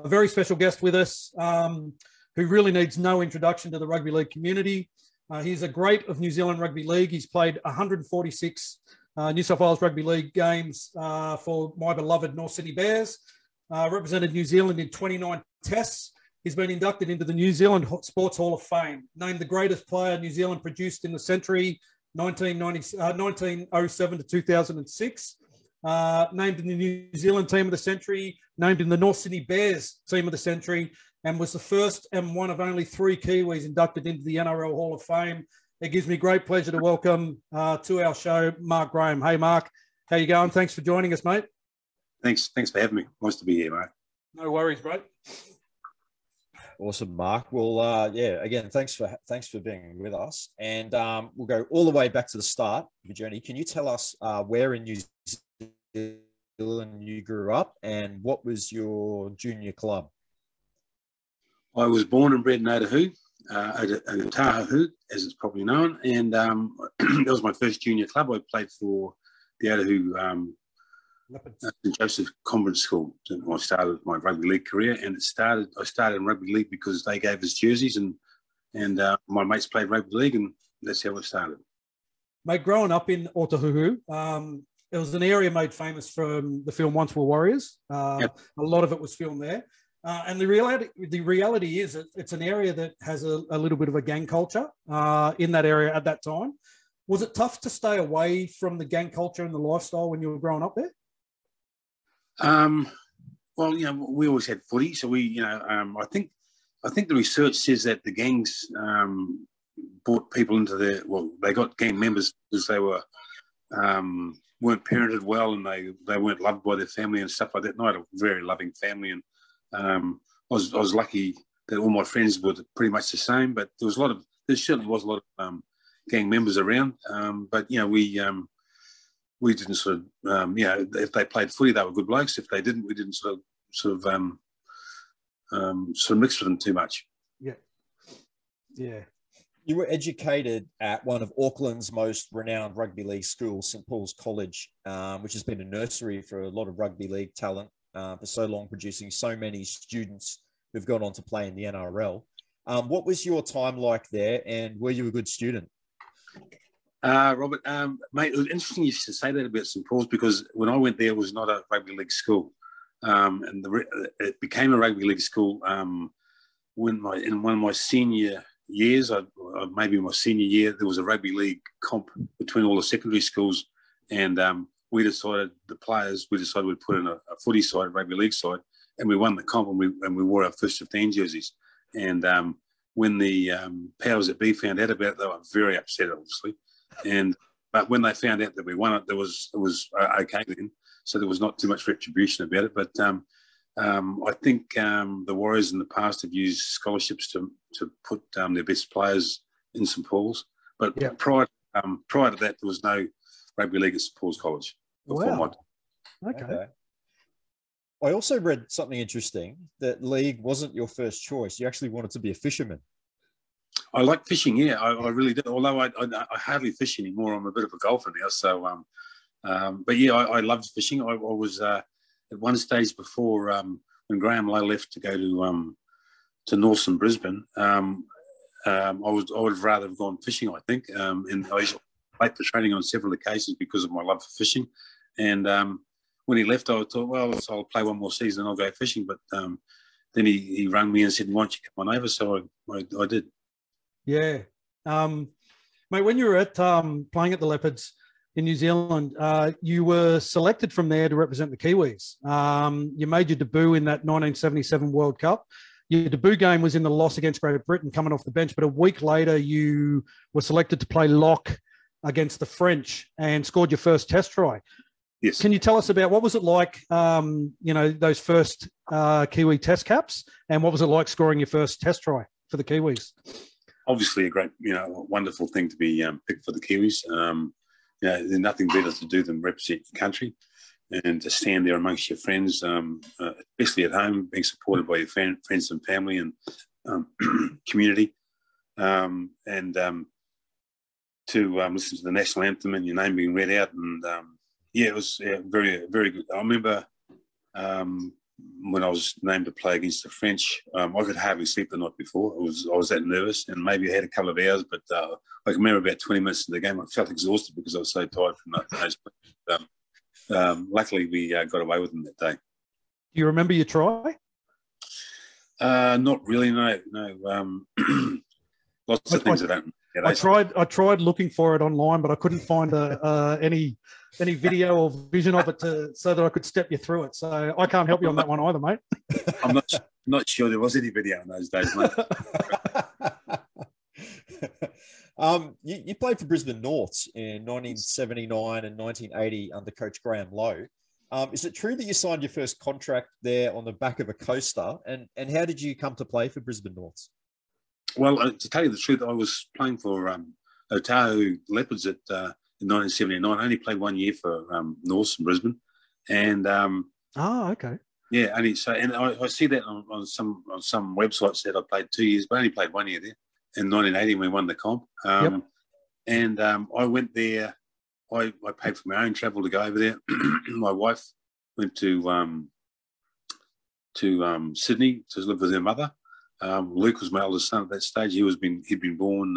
a very special guest with us who really needs no introduction to the rugby league community. He's a great of New Zealand Rugby League. He's played 146 New South Wales Rugby League games for my beloved North Sydney Bears, represented New Zealand in 29 tests. He's been inducted into the New Zealand Sports Hall of Fame, named the greatest player New Zealand produced in the century, 1907 to 2006. Named in the New Zealand Team of the Century, named in the North Sydney Bears Team of the Century, and was the first and one of only 3 Kiwis inducted into the NRL Hall of Fame. It gives me great pleasure to welcome to our show, Mark Graham. Hey, Mark, how you going? Thanks for joining us, mate. Thanks for having me. Nice to be here, mate. No worries, bro. Awesome, Mark. Well, again, thanks for being with us. And we'll go all the way back to the start of your journey. Can you tell us where in New Zealand you grew up and what was your junior club? I was born and bred in Otahuhu, Otahuhu, as it's probably known. And that was my first junior club. I played for the Otahuhu St. Joseph Convent School. I started my rugby league career, and I started in rugby league because they gave us jerseys, and my mates played rugby league, and that's how it started. Mate, growing up in Otahuhu, it was an area made famous from the film Once Were Warriors. Yep. A lot of it was filmed there, and the reality is it's an area that has a little bit of a gang culture in that area at that time. Was it tough to stay away from the gang culture and the lifestyle when you were growing up there? Well, we always had footy, so I think the research says that the gangs brought people into they got gang members because they weren't parented well, and they weren't loved by their family and stuff like that. And I had a very loving family, and I was lucky that all my friends were pretty much the same. But there certainly was a lot of gang members around. But we didn't sort of, if they played footy, they were good blokes. If they didn't, we didn't sort of mix with them too much. Yeah. Yeah. You were educated at one of Auckland's most renowned rugby league schools, St. Paul's College, which has been a nursery for a lot of rugby league talent for so long, producing so many students who've gone on to play in the NRL. What was your time like there, and were you a good student? Robert, mate, it was interesting you should say that about St. Paul's, because when I went there, it was not a rugby league school, and it became a rugby league school in one of my senior years, maybe my senior year, there was a rugby league comp between all the secondary schools, and we decided we'd put in a footy side, rugby league side, and we won the comp, and we wore our first 15 jerseys. And when the powers that be found out about it, they were very upset, obviously. But when they found out that we won it, it was okay then. So there was not too much retribution about it. But I think the Warriors in the past have used scholarships to put their best players in St. Paul's. But prior to that, there was no rugby league at St. Paul's College. Wow. Okay. I also read something interesting, that league wasn't your first choice. You actually wanted to be a fisherman. I like fishing, yeah, I really do. Although I hardly fish anymore. I'm a bit of a golfer now. So, but yeah, I loved fishing. I was at one stage before when Graham Lowe left to go to Norths and Brisbane. I would have rather have gone fishing, I think. And I used to play for training on several occasions because of my love for fishing. And when he left, I thought, well, I'll play one more season and I'll go fishing. But then he rang me and said, why don't you come on over? So I did. Yeah. Mate, when you were at playing at the Leopards in New Zealand, you were selected from there to represent the Kiwis. You made your debut in that 1977 World Cup. Your debut game was in the loss against Great Britain, coming off the bench, but a week later you were selected to play lock against the French and scored your first test try. Yes. Can you tell us about what was it like, those first Kiwi test caps, and what was it like scoring your first test try for the Kiwis? Obviously a great, wonderful thing to be picked for the Kiwis. There's nothing better to do than represent your country and to stand there amongst your friends, especially at home, being supported by your friends and family and community, and to listen to the national anthem and your name being read out. And it was very, very good. I remember when I was named to play against the French, I could hardly sleep the night before. I was that nervous, and maybe I had a couple of hours, but I can remember about 20 minutes of the game, I felt exhausted because I was so tired from those. Luckily, we got away with them that day. Do you remember your try? Not really, no. Lots of things I don't. I tried looking for it online, but I couldn't find any video or vision of it so that I could step you through it. So I can't help you on that one either, mate. I'm not sure there was any video in those days, mate. You played for Brisbane Norths in 1979 and 1980 under Coach Graham Lowe. Is it true that you signed your first contract there on the back of a coaster? And how did you come to play for Brisbane Norths? Well, to tell you the truth, I was playing for Otahuhu Leopards in 1979. I only played 1 year for Norths in Brisbane, and okay, yeah, only so. And I see that on some websites that I played 2 years, but I only played 1 year there. In 1980, we won the comp, and I went there. I paid for my own travel to go over there. My wife went to Sydney to live with her mother. Luke was my eldest son at that stage. He'd been born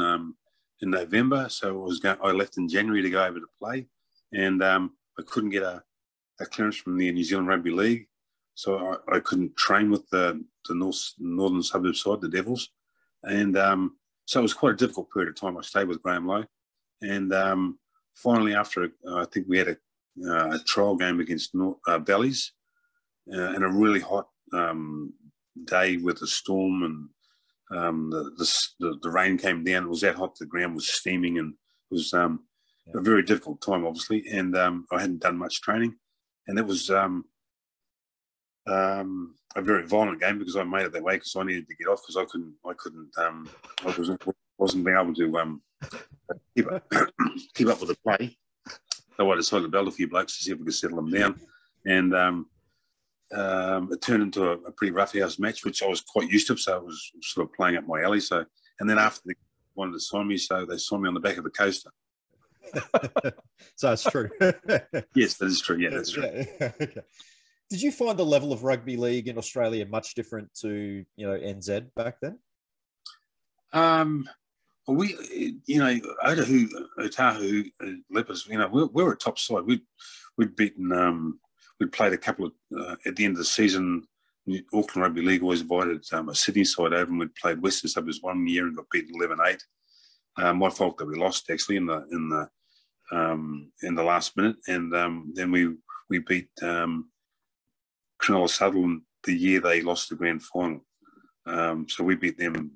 in November, so I left in January to go over to play, and I couldn't get a clearance from the New Zealand Rugby League, so I couldn't train with the northern suburb side, the Devils, and so it was quite a difficult period of time. I stayed with Graham Lowe, and finally, after I think we had a trial game against Valleys, in a really hot day with a storm, and the rain came down. It was that hot, the ground was steaming, and it was a very difficult time, obviously. And I hadn't done much training, and it was a very violent game because I made it that way because I needed to get off because I wasn't being able to keep up with the play. So I decided to belt a few blokes to see if we could settle them down, and it turned into a pretty roughhouse match, which I was quite used to, so I was sort of playing up my alley. So, and then after they wanted to sign me, so they signed me on the back of a coaster. So that's true. Yes, that is true. Yeah, that's true. Okay. Did you find the level of rugby league in Australia much different to NZ back then? We, Otahuhu Leopards, we were a top side. We'd beaten. We'd played a couple of at the end of the season. Auckland Rugby League always invited a Sydney side over, and we'd played Western Suburbs 1 year and got beaten 11-8. My fault that we lost actually in the last minute, and then we beat Cronulla Sutherland the year they lost the grand final. So we beat them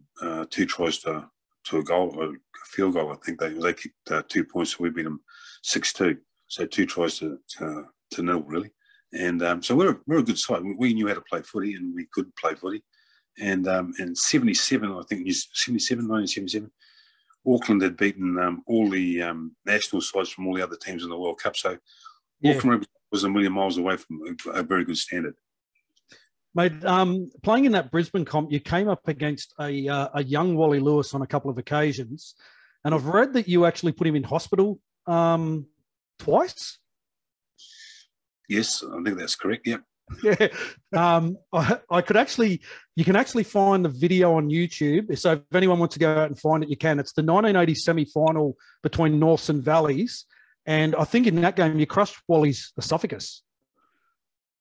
2 tries to a goal, a field goal. I think they kicked 2 points, so we beat them 6-2. So 2 tries to nil really. And so we're a good side. We knew how to play footy, and we could play footy. And in 77, I think 1977, Auckland had beaten all the national sides from all the other teams in the World Cup. So Auckland was a million miles away from a very good standard. Mate, playing in that Brisbane comp, you came up against a young Wally Lewis on a couple of occasions, and I've read that you actually put him in hospital twice. Yes, I think that's correct. Yep. Yeah. You can actually find the video on YouTube. So if anyone wants to go out and find it, you can. It's the 1980 semi-final between Norths and Valleys. And I think in that game, you crushed Wally's esophagus.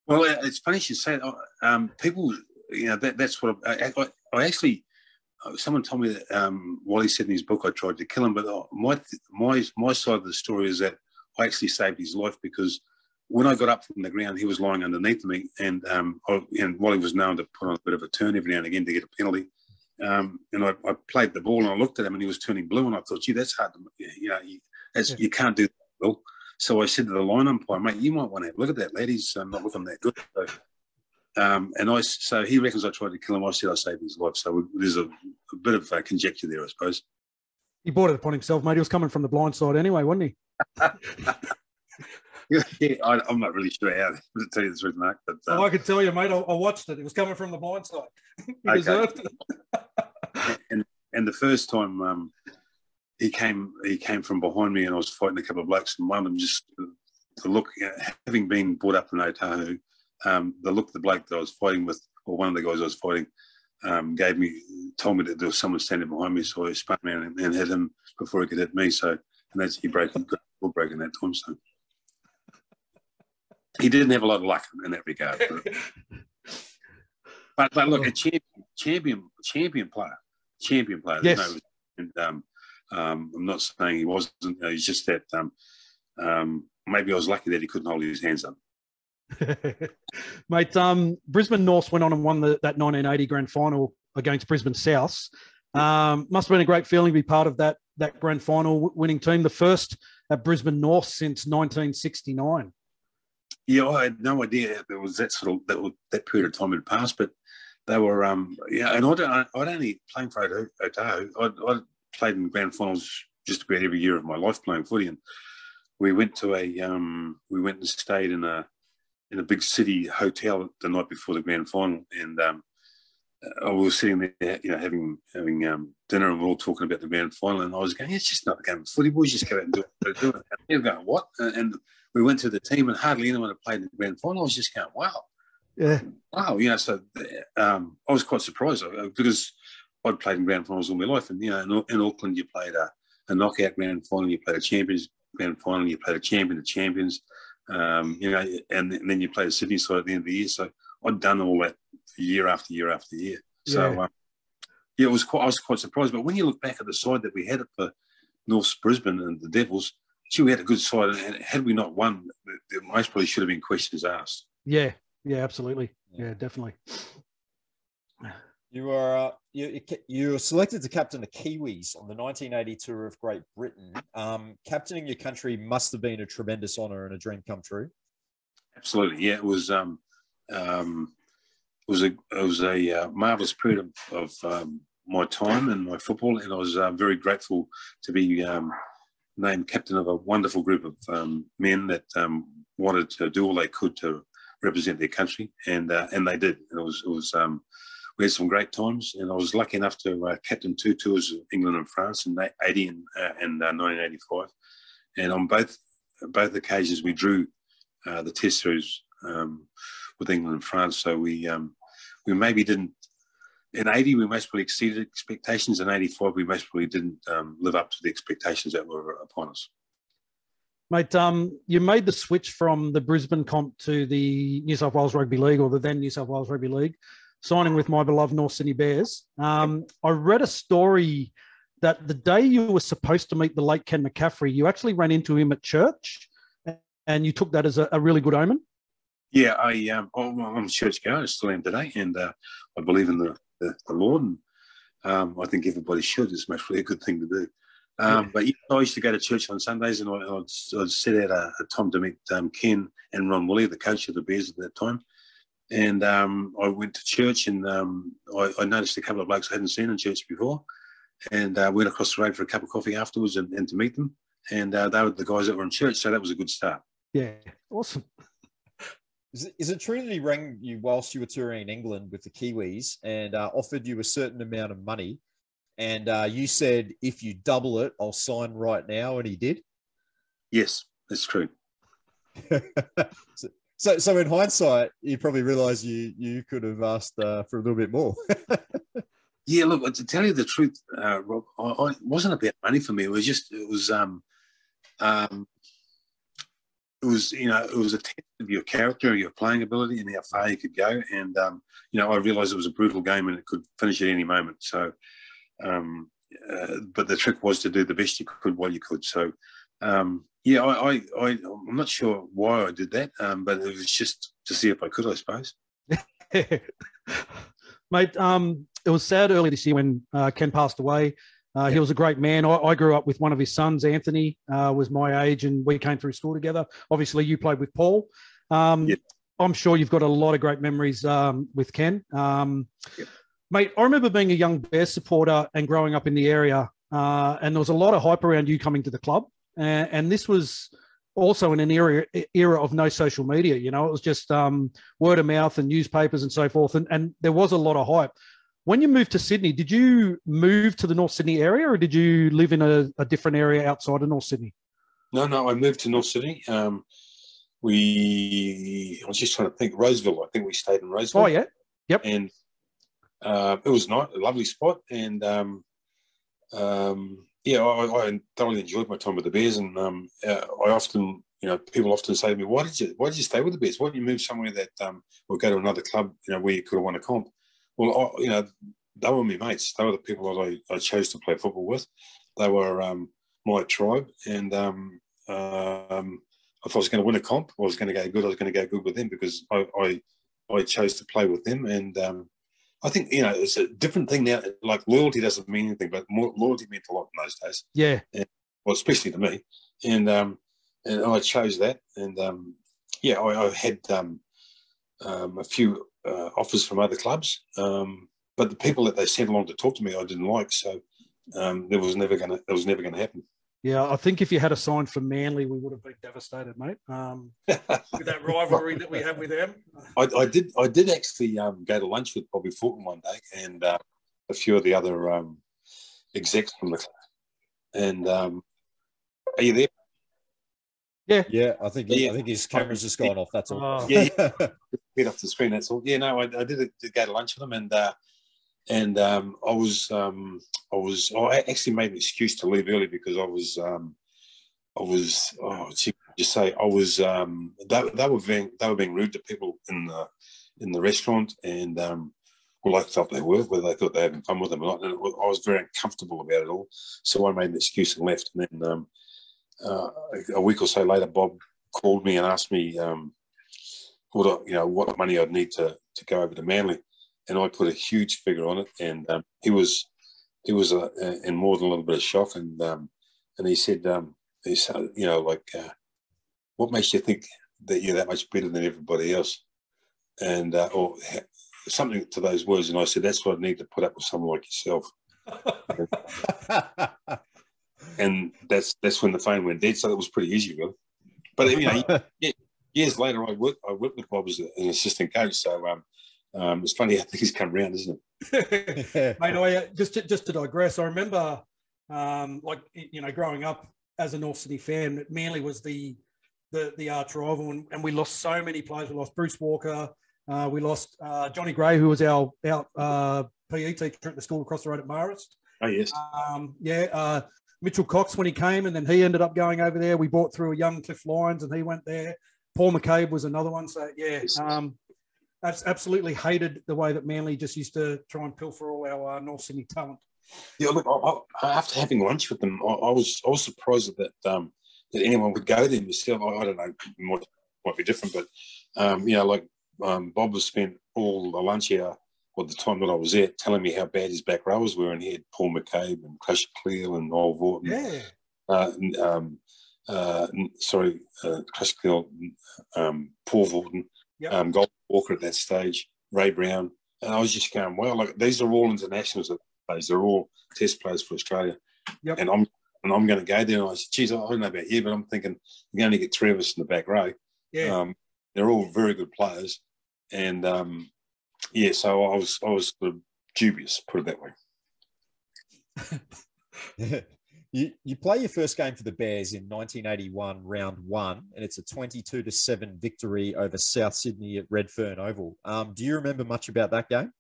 Well, it's funny you say that. People, that's what I actually, someone told me that Wally said in his book I tried to kill him, but my side of the story is that I actually saved his life because when I got up from the ground, he was lying underneath me, and Wally was known to put on a bit of a turn every now and again to get a penalty. And I played the ball, and I looked at him, and he was turning blue, and I thought, gee, that's hard to, you can't do that, Will. So I said to the line umpire, mate, you might want to have a look at that lad. He's not looking that good. So he reckons I tried to kill him. I said I saved his life. So there's a bit of conjecture there, I suppose. He brought it upon himself, mate. He was coming from the blind side anyway, wasn't he? Yeah, I'm not really sure how to tell you the truth, Mark. But I can tell you, mate. I watched it. It was coming from the blind side. He deserved it. And the first time he came from behind me, and I was fighting a couple of blokes, and one of them just to look, having been brought up in Otahuhu, the bloke that I was fighting with, or one of the guys I was fighting, told me that there was someone standing behind me, so I spun around and hit him before he could hit me. So, and that's he got broken that time. So he didn't have a lot of luck in that regard. But look, a champion player. Yes. No, I'm not saying he wasn't. He's just that maybe I was lucky that he couldn't hold his hands up. Mate, Brisbane Norths went on and won that 1980 grand final against Brisbane Souths. Must have been a great feeling to be part of that grand final winning team, the first at Brisbane Norths since 1969. Yeah, I had no idea there was that period of time had passed, but they were and I'd only playing for Otahuhu. I played in grand finals just about every year of my life playing footy, and we went and stayed in a big city hotel the night before the grand final, and I was sitting there, having dinner, and we're all talking about the grand final, and I was going, it's just not a game of footy, boys, just go out and do it. And they were going, what? And we went to the team, and hardly anyone had played in the grand final. I was just going, wow. Yeah. Wow, so I was quite surprised because I'd played in grand finals all my life, and in Auckland you played a knockout grand final, you played a champions grand final, you played a champion of champions, and then you played a Sydney side at the end of the year. So I'd done all that year after year after year. So I was quite surprised. But when you look back at the side that we had at the Norths Brisbane and the Devils, we had a good side, and had we not won, there most probably should have been questions asked. Yeah, absolutely. Yeah, definitely. You were selected to captain the Kiwis on the 1980 tour of Great Britain. Captaining your country must have been a tremendous honour and a dream come true. Absolutely, yeah. It was a marvellous period of my time and my football, and I was very grateful to be named captain of a wonderful group of men that wanted to do all they could to represent their country, and they did. And it was we had some great times, and I was lucky enough to captain 2 tours of England and France in 80 and 1985. And on both occasions, we drew the Test series with England and France. So we maybe didn't. In 80, we most probably exceeded expectations. In 85, we most probably didn't live up to the expectations that were upon us. Mate, you made the switch from the Brisbane comp to the New South Wales Rugby League, or the then New South Wales Rugby League, signing with my beloved North Sydney Bears. I read a story that the day you were supposed to meet the late Ken McCaffrey, you actually ran into him at church, and you took that as a really good omen. Yeah, I'm a churchgoer. I still am today, and I believe in the Lord, and I think everybody should. It's actually a good thing to do. But I used to go to church on Sundays, and I'd set out a time to meet Ken and Ron Woolley, the coach of the Bears at that time. And I went to church, and I noticed a couple of blokes I hadn't seen in church before, and went across the road for a cup of coffee afterwards and to meet them. And they were the guys that were in church, so that was a good start. Yeah, awesome. Is it Trinity rang you whilst you were touring in England with the Kiwis and offered you a certain amount of money, and you said, if you double it, I'll sign right now, and he did? Yes, that's true. So in hindsight, you probably realise you could have asked for a little bit more. Yeah, look, to tell you the truth, Rob, it wasn't about money for me. It was a test of your character, your playing ability, and how far you could go. And I realised it was a brutal game, and it could finish at any moment. So, but the trick was to do the best you could while you could. So, I'm not sure why I did that, but it was just to see if I could, I suppose. Mate, it was sad early this year when Ken passed away. He was a great man. I grew up with one of his sons, Anthony, was my age, and we came through school together. Obviously, you played with Paul. I'm sure you've got a lot of great memories with Ken. Mate, I remember being a young Bears supporter and growing up in the area, and there was a lot of hype around you coming to the club. And this was also in an era of no social media. It was just word of mouth and newspapers and so forth. And there was a lot of hype. When you moved to Sydney, did you move to the North Sydney area, or did you live in a different area outside of North Sydney? No, I moved to North Sydney. I was just trying to think. Roseville, I think we stayed in Roseville. Oh, yeah. Yep. And it was nice, a lovely spot. And, yeah, I thoroughly enjoyed my time with the Bears. And I often, people often say to me, why did you stay with the Bears? Why didn't you move somewhere that or go to another club, where you could have won a comp? Well, they were my mates. They were the people that I chose to play football with. They were my tribe. And if I was going to win a comp, I was going to go good with them because I chose to play with them. And I think, it's a different thing now. Like loyalty doesn't mean anything, but loyalty meant a lot in those days. Yeah. And, well, especially to me. And I chose that. And, I had a few offers from other clubs. But the people that they sent along to talk to me, I didn't like. So it was never going to happen. Yeah, I think if you had a sign for Manly, we would have been devastated, mate. With that rivalry that we have with them. I did actually go to lunch with Bobby Fulton one day and a few of the other execs from the club. And are you there? Yeah. I think his camera's just gone off. That's all. Oh. Yeah, get off the screen. That's all. Yeah, no, I did go to lunch with them, and I actually made an excuse to leave early because they were being rude to people in the restaurant, and I felt they were, whether they thought they were having fun with them or not. And I was very uncomfortable about it all, so I made an excuse and left. And then a week or so later, Bob called me and asked me what money I'd need to go over to Manly. And I put a huge figure on it, and he was in more than a little bit of shock, and he said, what makes you think that you're that much better than everybody else, and or something to those words. And I said, that's what I need to put up with someone like yourself. And that's when the phone went dead. So it was pretty easy, really. But years later, I worked with Bob as an assistant coach. So. It's funny how things come around, isn't it? Mate, just to digress, I remember, growing up as a North Sydney fan, Manly was the arch rival, and we lost so many players. We lost Bruce Walker, we lost Johnny Gray, who was our PE teacher at the school across the road at Marist. Oh yes. Mitchell Cox when he came, and then he ended up going over there. We bought through a young Cliff Lyons, and he went there. Paul McCabe was another one. So yeah. Yes. I absolutely hated the way that Manly just used to try and pilfer all our North Sydney talent. Yeah, look, after having lunch with them, I was surprised that anyone would go there myself. I don't know, might be different, but Bob was spent all the lunch hour, or the time that I was there, telling me how bad his back rowers were, and he had Paul McCabe and Crush Cleal and Noel Vorton. Crush Cleal, Paul Vorton. Yep. Gold Walker at that stage, Ray Brown, and I was just going, well, like these are all internationals at that stage. They're all test players for Australia. Yep. And I'm going to go there. And I said, geez, I don't know about you, but I'm thinking we're going to get three of us in the back row. Yeah. They're all very good players, and so I was sort of dubious, put it that way. You play your first game for the Bears in 1981, round 1, and it's a 22-7 victory over South Sydney at Redfern Oval. Do you remember much about that game?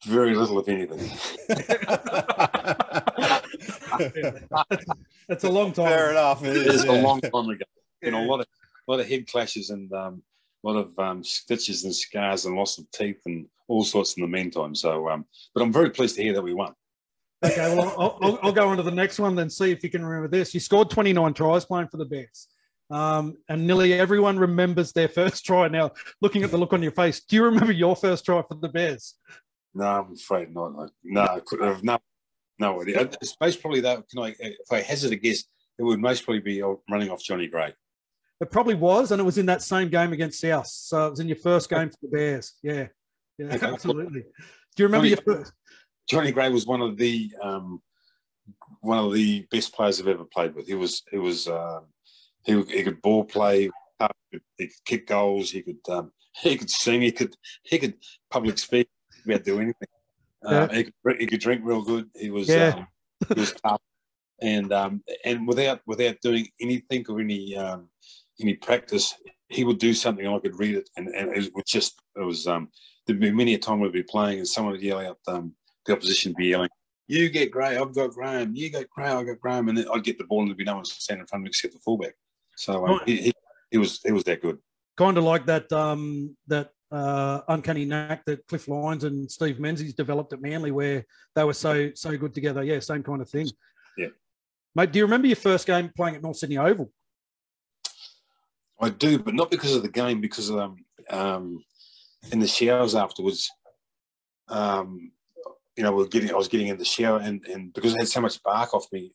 Very little, if anything. That's a long time. Fair enough. It is a long time ago. A lot of head clashes and a lot of stitches and scars and loss of teeth and all sorts in the meantime. So, but I'm very pleased to hear that we won. Okay, well, I'll go on to the next one then, see if you can remember this. You scored 29 tries playing for the Bears. And nearly everyone remembers their first try. Now, looking at the look on your face, do you remember your first try for the Bears? No, I'm afraid not. No, I could have no idea. I suppose probably that, if I hazard a guess, it would most probably be running off Johnny Gray. It probably was, and it was in that same game against South. So it was in your first game for the Bears. Yeah, okay. Absolutely. Do you remember your first? Johnny Gray was one of the best players I've ever played with. He could ball play, he could kick goals, he could sing, he could public speak, about do anything. He could drink real good. He was tough, and without doing anything or any practice, he would do something and I could read it, and it was there'd be many a time we'd be playing and someone would yell out, the opposition would be yelling, "You get Gray, I've got Graham. You get Gray, I've got Graham," and then I'd get the ball and there'd be no one standing in front of me except the fullback. So he was that good. Kind of like that uncanny knack that Cliff Lyons and Steve Menzies developed at Manly, where they were so good together. Yeah, same kind of thing. Yeah, mate. Do you remember your first game playing at North Sydney Oval? I do, but not because of the game. Because in the showers afterwards, I was getting in the shower, and because I had so much bark off me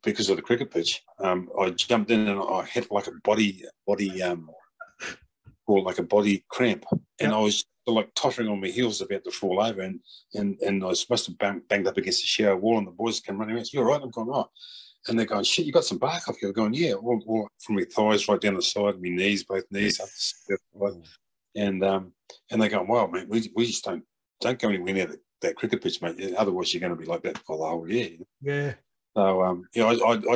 because of the cricket pitch, I jumped in and I had like a body cramp, and I was like tottering on my heels about to fall over, and I must have banged up against the shower wall, and the boys come running around. "You're right." I'm going, "Oh," and they're going, "Shit, you got some bark off you." I'm going, "Yeah," all from my thighs right down the side, my knees, both knees up the side. And they're going, "Wow, mate, we just don't go anywhere near that cricket pitch, mate. Otherwise, you're going to be like that for the whole year." Yeah. So I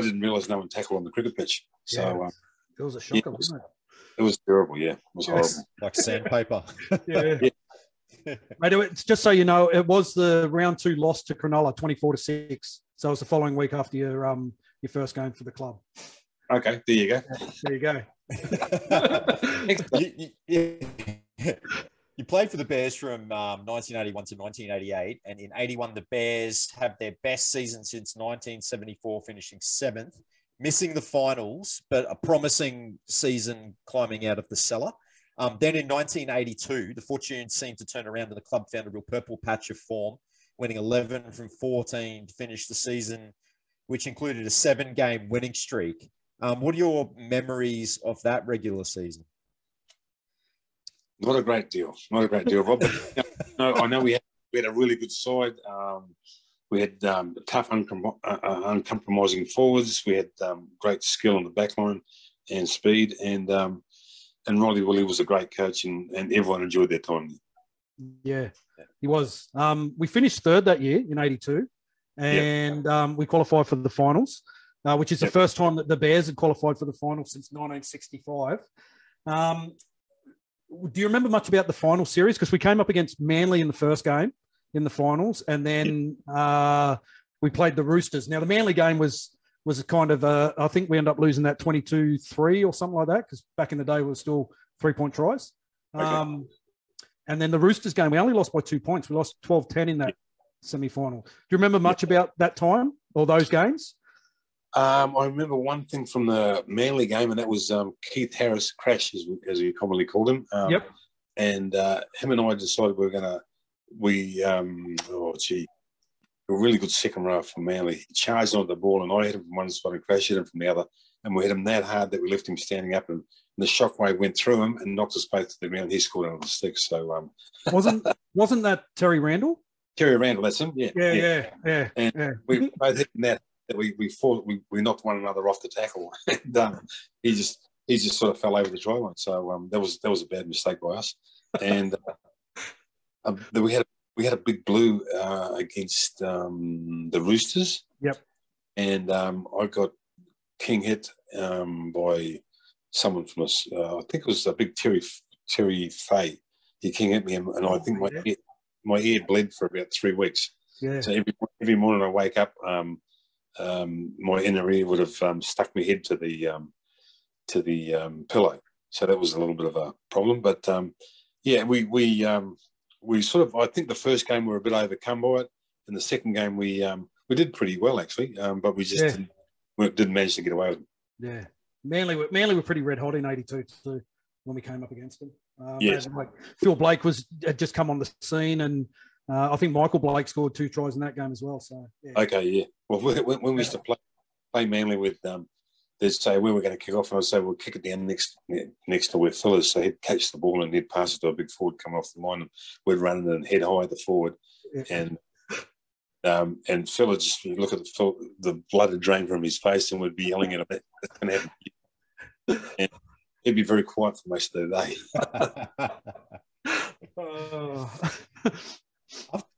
didn't realise no one tackled on the cricket pitch. So it was a shocker, wasn't it? It was terrible. Yeah, it was horrible. Like sandpaper. Yeah. Mate, it's just so you know, it was the round 2 loss to Cronulla, 24-6. So it was the following week after your first game for the club. Okay, there you go. Yeah, there you go. You played for the Bears from 1981 to 1988, and in 81, the Bears have their best season since 1974, finishing 7th, missing the finals, but a promising season climbing out of the cellar. Then in 1982, the fortunes seemed to turn around and the club found a real purple patch of form, winning 11 from 14 to finish the season, which included a 7-game winning streak. What are your memories of that regular season? Not a great deal, Rob. I know we had a really good side. We had tough, uncompromising forwards. We had great skill on the back line and speed. And Riley Willie was a great coach, and everyone enjoyed their time. Yeah, he was. We finished 3rd that year in 82, and we qualified for the finals, which is the first time that the Bears had qualified for the finals since 1965. Do you remember much about the final series? Because we came up against Manly in the first game in the finals, and then we played the Roosters. Now, the Manly game was a kind of I think we ended up losing that 22-3 or something like that, because back in the day it was still 3-point tries. Okay. And then the Roosters game, we only lost by 2 points. We lost 12-10 in that semi-final. Do you remember much about that time or those games? I remember one thing from the Manly game, and that was Keith Harris Crash, as we commonly called him. And him and I decided we a really good second row from Manly. He charged onto the ball, and I hit him from one side and Crash hit him from the other. And we hit him that hard that we left him standing up, and the shockwave went through him and knocked us both to the ground. He scored out of the stick. So wasn't that Terry Randall? Terry Randall, that's him. Yeah. And we both hit him that we fought. We knocked one another off the tackle, and he just sort of fell over the try line. So that was a bad mistake by us. And we had a big blue against the Roosters. Yep. And I got king hit by someone from us. I think it was a big Terry Fay. He king hit me, and I think my ear bled for about 3 weeks. Yeah. So every morning I wake up, my inner ear would have stuck my head to the pillow. So that was a little bit of a problem. But we sort of, I think the first game we were a bit overcome by it. In the second game we did pretty well actually, but we just didn't manage to get away with it. Yeah, Manly were pretty red hot in '82 too when we came up against them. Yes, like Phil Blake had just come on the scene, and I think Michael Blake scored 2 tries in that game as well. So okay, yeah. Well, when we used to play Manly with they'd say where we're going to kick off, and I'd say we'll kick it down next to where Phil is. So he'd catch the ball and he'd pass it to a big forward coming off the line, and we'd run it and head high at the forward. Yeah. And Phil would just look at the blood had drained from his face, and we'd be yelling at him. That's going to happen. And he'd be very quiet for most of the day.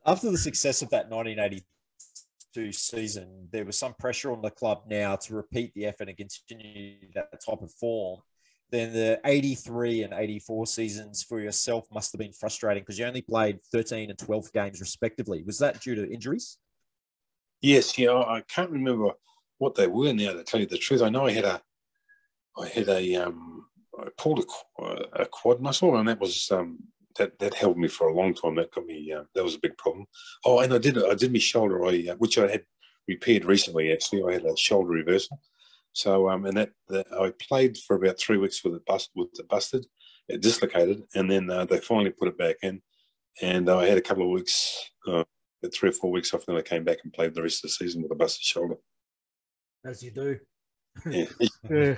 After the success of that 1982 season, there was some pressure on the club now to repeat the effort and continue that type of form. then the 83 and 84 seasons for yourself must have been frustrating because you only played 13 and 12 games respectively. Was that due to injuries? Yes, yeah, I can't remember what they were now, to tell you the truth. I know I pulled a quad muscle, and that was that held me for a long time. That got me. That was a big problem. Oh, and I did my shoulder, which I had repaired recently. Actually, I had a shoulder reversal. So and that I played for about 3 weeks with it busted, it dislocated, and then they finally put it back in, and I had a couple of weeks, 3 or 4 weeks off, and then I came back and played the rest of the season with a busted shoulder. As you do. Yeah. Yeah.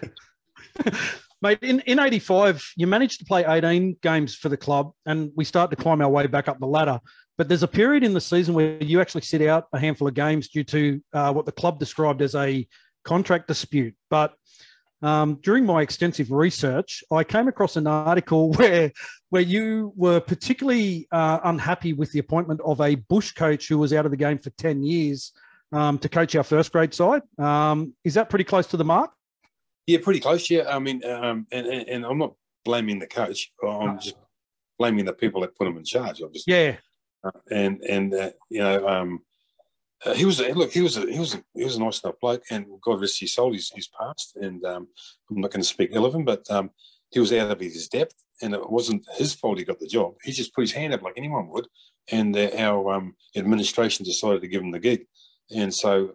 Mate, in 85, you managed to play 18 games for the club, and we start to climb our way back up the ladder. But there's a period in the season where you actually sit out a handful of games due to what the club described as a contract dispute. But during my extensive research, I came across an article where you were particularly unhappy with the appointment of a bush coach who was out of the game for 10 years to coach our first grade side. Is that pretty close to the mark? Yeah, pretty close. Yeah, I mean, and I'm not blaming the coach. I'm just blaming the people that put him in charge, obviously. Yeah. He was a nice enough bloke, and God rest his soul, he's passed. And I'm not going to speak ill of him, but he was out of his depth, and it wasn't his fault he got the job. He just put his hand up like anyone would, and our administration decided to give him the gig, and so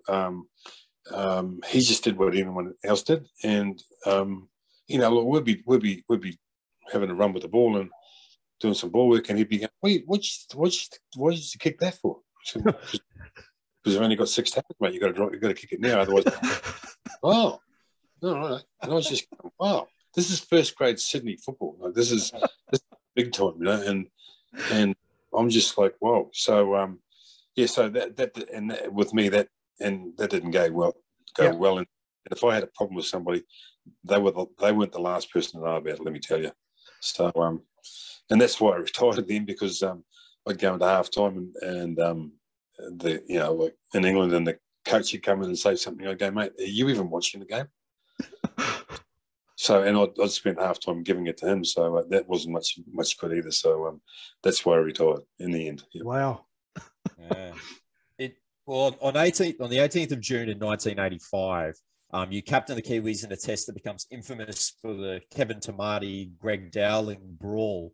he just did what anyone else did. And we'd be having a run with the ball and doing some ball work, and he'd be going, "Wait, what did you kick that for?" Because you've only got 6 tackles, mate. You got to kick it now, otherwise. Oh, no, right. And I was just, wow, this is first grade Sydney football. Like, this is big time, and I'm just like, wow. So so that with me that didn't go well. And if I had a problem with somebody, they weren't the last person to know about it. Let me tell you. So and that's why I retired then, because I'd go into half time and like in England, and the coach would come in and say something. I'd go, "Mate, are you even watching the game?" So, and I'd spend half time giving it to him. So that wasn't much good either. So that's why I retired in the end. Yep. Wow. Yeah. On the 18th of June in 1985, you captained the Kiwis in a test that becomes infamous for the Kevin Tamati, Greg Dowling brawl.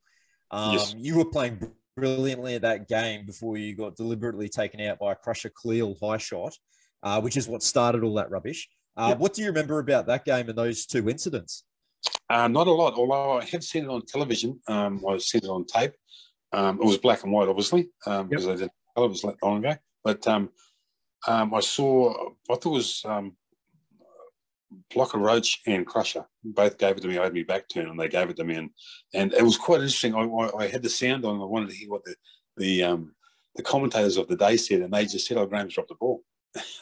Yes. You were playing brilliantly at that game before you got deliberately taken out by a Crusher Cleal high shot, which is what started all that rubbish. Yep. What do you remember about that game and those 2 incidents? Not a lot, although I have seen it on television. I've seen it on tape. It was black and white, obviously, because I didn't know it was that long ago. But I thought it was Blocker Roach and Crusher. Both gave it to me. I had my back turned, and they gave it to me. And it was quite interesting. I had the sound on, and I wanted to hear what the commentators of the day said, and they just said, "Oh, Graham's dropped the ball."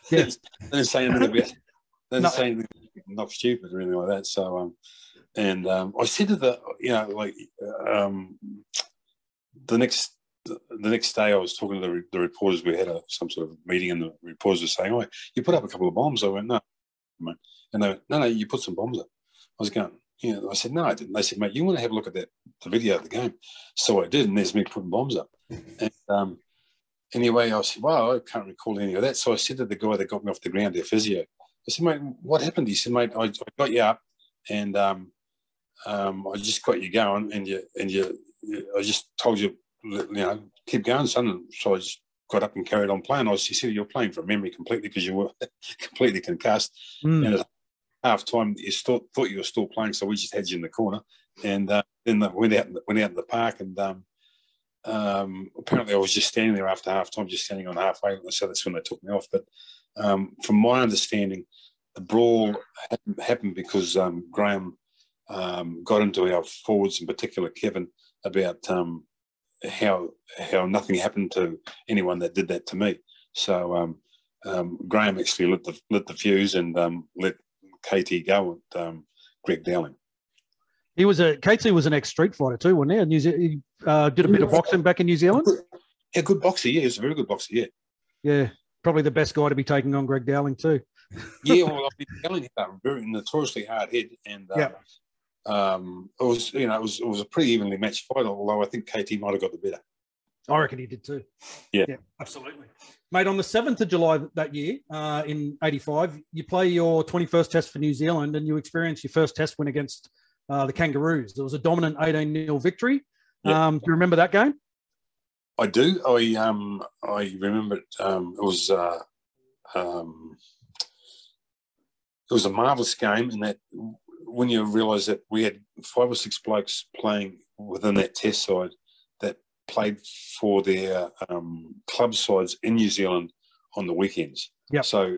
Yeah. They didn't say anything about saying anything not stupid or anything like that. So, I said to the next day I was talking to the reporters. We had some sort of meeting, and the reporters were saying, "Oh, you put up a couple of bombs." I went, "No, mate." And they went, "No, you put some bombs up." I was going, I said, "No, I didn't." They said, "Mate, you want to have a look at the video of the game?" So I did, and there's me putting bombs up. And anyway, I said, "Well, I can't recall any of that." So I said to the guy that got me off the ground, their physio, I said, "Mate, what happened?" He said, "Mate, I got you up, and I just got you going, and I just told you, keep going, son." And so I just got up and carried on playing. He said, "You're playing from memory completely because you were completely concussed." And at half time, you thought you were still playing, so we just had you in the corner. And then they went out in the park, and apparently I was just standing there after half time, just standing on halfway. So that's when they took me off. But from my understanding, the brawl happened because Graham got into our forwards, in particular Kevin, about how nothing happened to anyone that did that to me. So Graham actually lit the fuse and let KT go with Greg Dowling. KT was an ex-street fighter too, wasn't he? He did a bit of boxing back in New Zealand. Yeah, good boxer. Yeah, he was a very good boxer. Yeah. Yeah, probably the best guy to be taking on Greg Dowling too. Yeah, well, Dowling had a very notoriously hard head, and it was a pretty evenly matched fight, although I think KT might have got the better. I reckon he did too. Yeah, absolutely. Mate, on the 7th of July that year, in 85, you play your 21st test for New Zealand and you experience your first test win against the Kangaroos. It was a dominant 18-0 victory. Yeah. Do you remember that game? I do. I remember it. It was a marvellous game, and that when you realise that we had 5 or 6 blokes playing within that test side that played for their club sides in New Zealand on the weekends. Yep. So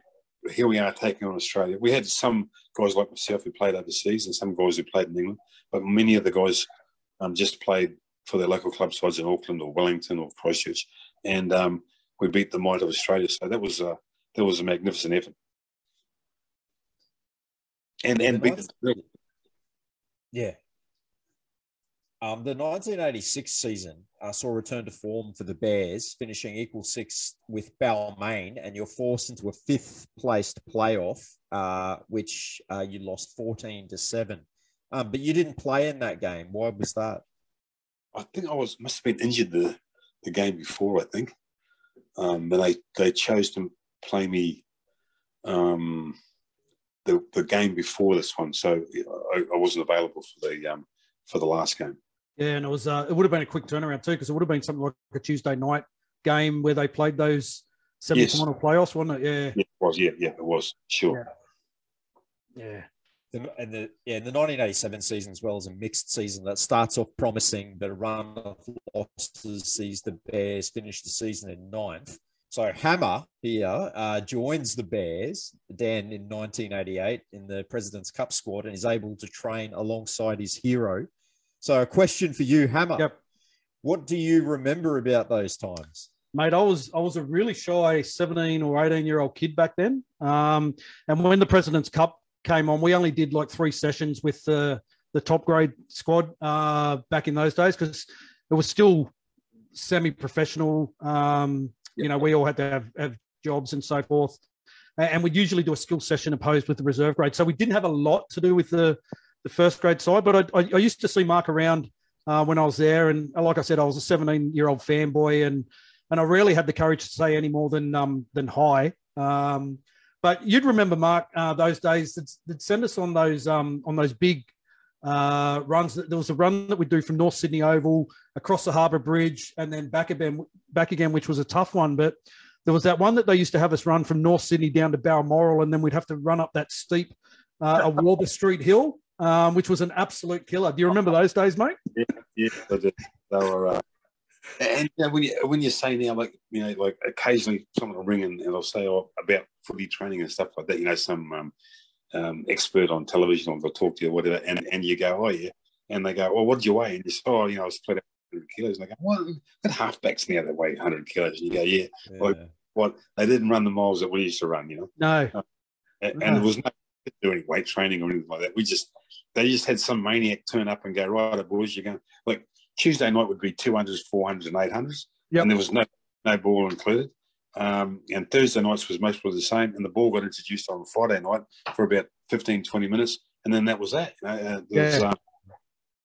here we are taking on Australia. We had some guys like myself who played overseas and some guys who played in England, but many of the guys just played for their local club sides in Auckland or Wellington or Christchurch, and we beat the might of Australia. So that was a magnificent effort. And beat them. Yeah. The 1986 season saw a return to form for the Bears, finishing equal 6 with Balmain, and you're forced into a 5th-placed playoff, which you lost 14-7. But you didn't play in that game. Why was that? I think must have been injured the game before, I think. But they chose to play me the game before this one, so I wasn't available for the last game. Yeah, and it would have been a quick turnaround too, because it would have been something like a Tuesday night game where they played those semi-final playoffs, wasn't it? Yeah. Yeah, it was. Yeah, it was. Sure. Yeah. The 1987 season as well as a mixed season that starts off promising, but a run of losses sees the Bears finish the season in 9th. So Hammer here joins the Bears then in 1988 in the President's Cup squad and is able to train alongside his hero. So a question for you, Hammer. Yep. What do you remember about those times? Mate, I was a really shy 17 or 18-year-old kid back then. And when the President's Cup came on, we only did like 3 sessions with the top grade squad back in those days, because it was still semi-professional. We all had to have jobs and so forth. And we'd usually do a skill session opposed with the reserve grade. So we didn't have a lot to do with the first grade side, but I used to see Mark around when I was there. And like I said, I was a 17-year-old fanboy, and I rarely had the courage to say any more than hi. But you'd remember, Mark, those days they'd send us on those big runs. There was a run that we'd do from North Sydney Oval across the Harbour Bridge and then back again, which was a tough one. But there was that one that they used to have us run from North Sydney down to Balmoral, and then we'd have to run up that steep Awarba Street hill, which was an absolute killer. Do you remember those days, mate? Yeah, I did. They were. And when you say now, like occasionally someone will ring and they'll say about footy training and stuff like that. Some expert on television will talk to you, or whatever, and you go, oh yeah, and they go, well, what did you weigh? And you say, I was flat out 100 kilos. And they go, well, that halfbacks now that weigh 100 kilos. And you go, yeah. Well, what they didn't run the miles that we used to run, No. And there was no do any weight training or anything like that. They just had some maniac turn up and go, right, boys, you're going like. Tuesday night would be 200s, 400s, and 800s, and there was no ball included. And Thursday nights was mostly the same, and the ball got introduced on Friday night for about 15, 20 minutes, and then that was that.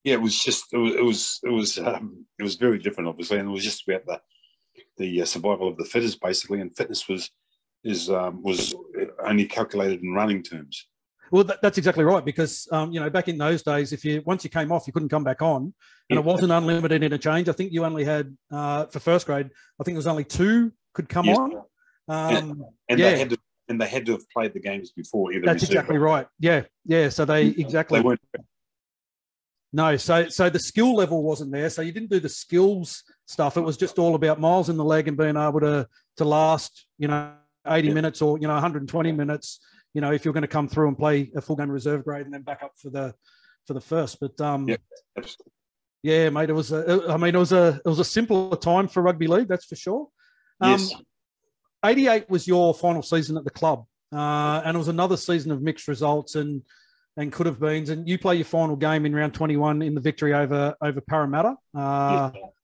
It was very different, obviously, and it was just about the survival of the fittest, basically, and fitness was only calculated in running terms. Well, that's exactly right, because back in those days, once you came off, you couldn't come back on, and it wasn't unlimited interchange. I think you only had for first grade. I think there was only 2 could come on. They had to have played the games before. That's exactly right. Yeah. So they exactly. They weren't. No, so the skill level wasn't there. So you didn't do the skills stuff. It was just all about miles in the leg and being able to last 80 minutes or 120 minutes. If you're going to come through and play a full game reserve grade and then back up for the first. But absolutely. Yeah, mate, it was a simpler time for rugby league, that's for sure. Yes. 88 was your final season at the club, and it was another season of mixed results and could have beens. And you play your final game in round 21 in the victory over Parramatta,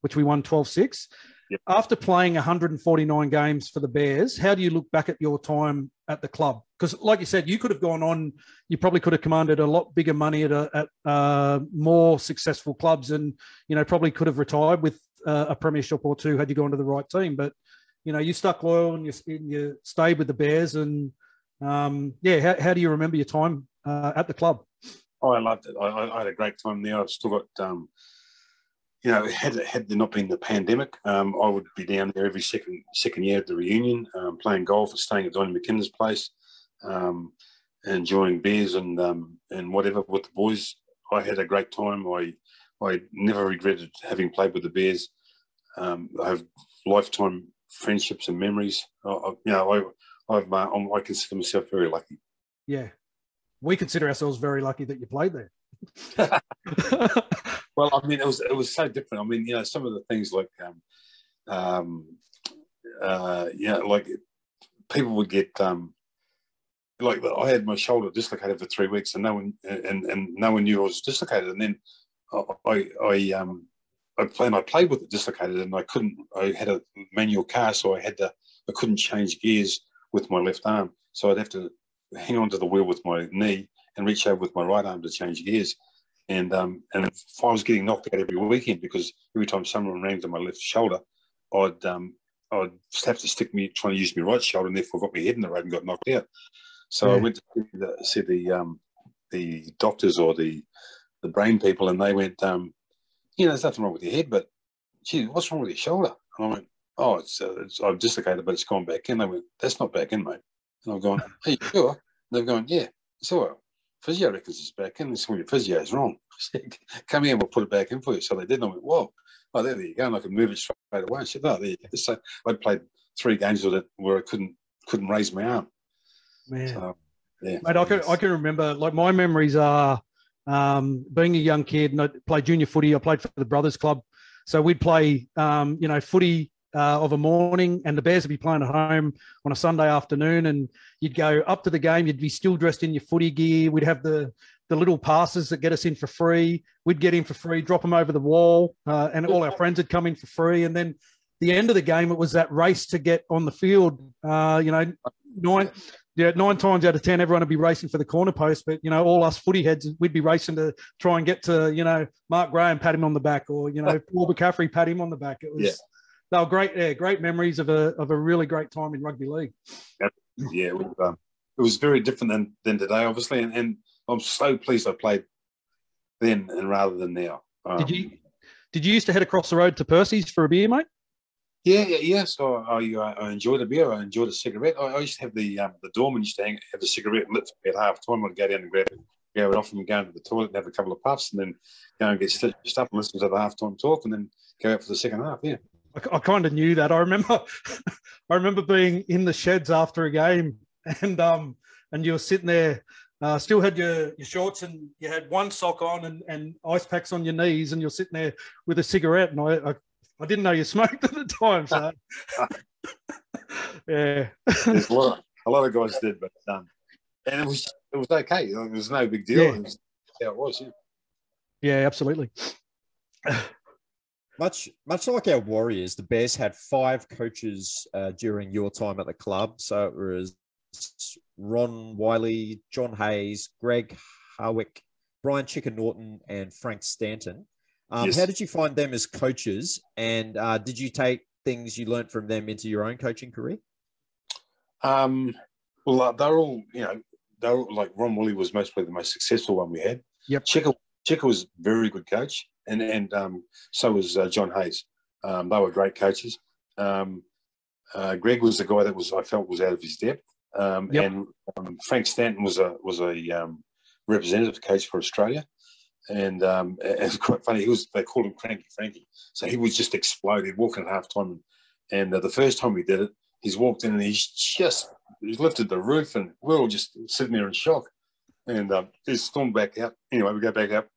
which we won 12-6. Yep. After playing 149 games for the Bears, how do you look back at your time at the club? Because, like you said, you could have gone on. You probably could have commanded a lot bigger money at more successful clubs, and probably could have retired with a premiership or two had you gone to the right team. But you stuck loyal and you stayed with the Bears. And how do you remember your time at the club? Oh, I loved it. I had a great time there. I've still got. Had there not been the pandemic, I would be down there every second year at the reunion, playing golf and staying at Donnie McKinnon place, enjoying beers and whatever with the boys. I had a great time. I never regretted having played with the Bears. I have lifetime friendships and memories. I consider myself very lucky. Yeah, we consider ourselves very lucky that you played there. Well, I mean, it was so different. I mean, some of the things like, like people would get, like I had my shoulder dislocated for 3 weeks, and no one knew I was dislocated. And then I played with it dislocated, and I had a manual car, so I couldn't change gears with my left arm, so I'd have to hang onto the wheel with my knee and reach over with my right arm to change gears. And if I was getting knocked out every weekend, because every time someone ran to my left shoulder, I'd have to trying to use my right shoulder, and therefore got my head in the road and got knocked out. So I went to see the doctors or the brain people, and they went, there's nothing wrong with your head, but gee, what's wrong with your shoulder? And I went, oh, I've dislocated, but it's gone back in. They went, that's not back in, mate. And I've gone, are you sure? And they've gone, yeah. So physio records is back in. This one, your physio is wrong. Come here and we'll put it back in for you. So they did. And I went, whoa, oh, there you go. And I could move it straight away. I said, oh, there you go. So I'd played 3 games with it where I couldn't raise my arm. Man, so, yeah. Mate, I can remember, like, my memories are being a young kid, and I played junior footy. I played for the Brothers Club. So we'd play, footy of a morning, and the Bears would be playing at home on a Sunday afternoon, and you'd go up to the game. You'd be still dressed in your footy gear. We'd have the little passes that get us in for free. We'd get in for free, drop them over the wall, and all our friends would come in for free. And then the end of the game, it was that race to get on the field. 9 times out of 10, everyone would be racing for the corner post, but all us footy heads, we'd be racing to try and get to Mark Graham, pat him on the back, or Paul McCaffrey, pat him on the back. It was they were great memories of a really great time in rugby league. Yeah, it was very different than today, obviously, and I'm so pleased I played then and rather than now. Did you used to head across the road to Percy's for a beer, mate? Yeah. So I enjoyed a beer. I enjoyed a cigarette. I used to have the doorman used to have a cigarette lit at half time. I'd go down and grab it off and go into the toilet and have a couple of puffs, and then go and get stitched up and listen to the halftime talk, and then go out for the second half. Yeah. I kind of knew that. I remember being in the sheds after a game, and you were sitting there, still had your shorts, and you had one sock on and ice packs on your knees, and you're sitting there with a cigarette, and I didn't know you smoked at the time, so yeah. There's a lot of guys did, but and it was okay. It was no big deal. Yeah. It was how it was. Yeah, absolutely. Much like our Warriors, the Bears had 5 coaches during your time at the club. So it was Ron Wiley, John Hayes, Greg Harwick, Brian Chicken Norton, and Frank Stanton. Yes. How did you find them as coaches, and did you take things you learned from them into your own coaching career? Well, they're all, like Ron Wiley was mostly the most successful one we had. Yep. Chica was a very good coach, and so was John Hayes. They were great coaches. Greg was the guy that I felt was out of his depth. Yep. And Frank Stanton was a representative coach for Australia. And it's quite funny. They called him Cranky Frankie. So he would just explode. He'd walk in at halftime, and the first time we did it, he's walked in and he's lifted the roof, and we're all just sitting there in shock. And he stormed back out. Anyway, we go back up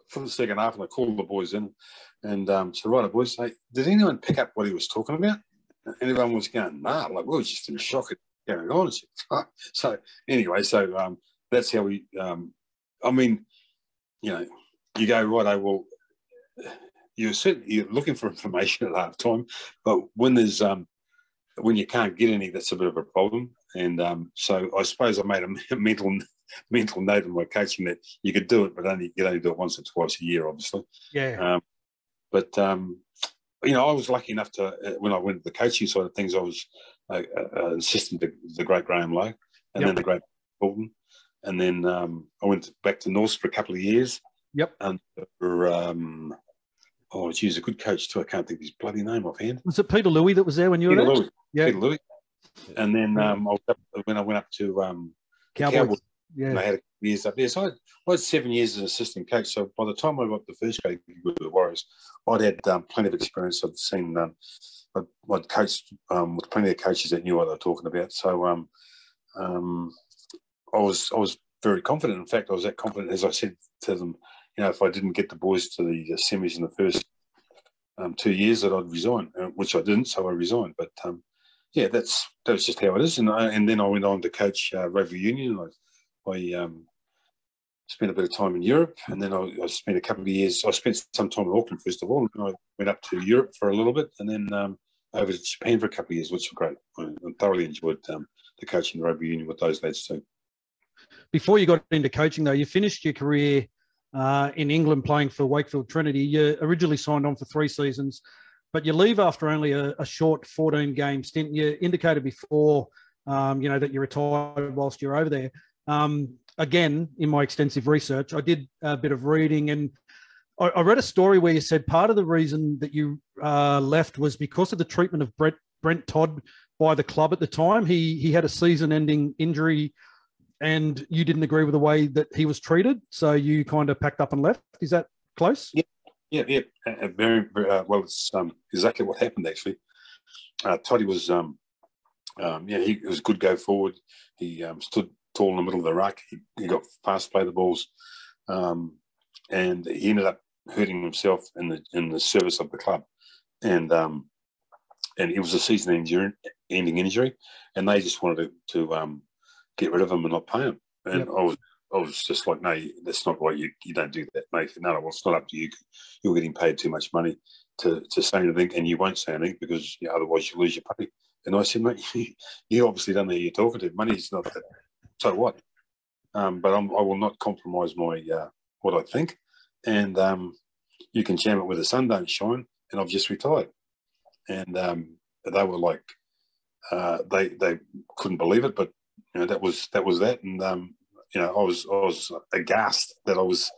for the second half, and I called the boys in, and said, "Right, boys, hey, did anyone pick up what he was talking about?" And everyone was going, "Nah." Like, we were just in shock at going on. So anyway, that's how we. You go, right, well, you're looking for information at half time, but when you can't get any, that's a bit of a problem. And so I suppose I made a mental note in my coaching that you could do it, but you could only do it once or twice a year, obviously. Yeah. But you know, I was lucky enough to, when I went to the coaching side of things, I was an assistant to the great Graham Lowe, and then the great Bolton, and then I went back to Norths for a couple of years. Yep. And a good coach too. I can't think of his bloody name offhand. Was it Peter Louis that was there when you were there? Louis. Yeah. Peter Louis. And then when I went up to Cowboys, and I had a couple of years up there. So I had 7 years as an assistant coach. So by the time I got the first grade with the Warriors, I'd had plenty of experience. I'd seen, I'd coached with plenty of coaches that knew what they were talking about. So I was very confident. In fact, I was that confident, as I said to them, you know, if I didn't get the boys to the semis in the first 2 years, that I'd resign, which I didn't. So I resigned. But yeah, that's just how it is. And then I went on to coach rugby union. I spent a bit of time in Europe, and then I spent a couple of years. I spent some time in Auckland first of all, and then I went up to Europe for a little bit, and then over to Japan for a couple of years, which was great. I thoroughly enjoyed the coaching the rugby union with those lads too. Before you got into coaching, though, you finished your career in England playing for Wakefield Trinity. You originally signed on for 3 seasons, but you leave after only a short 14-game stint. You indicated before, you know, that you retired whilst you were over there. Again, in my extensive research, I did a bit of reading, and I read a story where you said part of the reason that you left was because of the treatment of Brent Todd by the club at the time. He had a season-ending injury, and you didn't agree with the way that he was treated, so you kind of packed up and left. Is that close? Yeah. Very, very well. It's exactly what happened actually. Toddy was, he was good go forward. He stood tall in the middle of the ruck. He got fast play the balls, and he ended up hurting himself in the service of the club, and it was a season-ending injury, and they just wanted to get rid of him and not pay him. And yep. I was just like, no, that's not right. You don't do that, mate. No, well, it's not up to you. You're getting paid too much money to say anything, and you won't say anything because otherwise you lose your pay. And I said, mate, you obviously don't know who you're talking to. Money's not that. So what? But I will not compromise my what I think. And you can jam it where the sun don't shine. And I've just retired. And they were like, they couldn't believe it, but that was that. And I was aghast that I was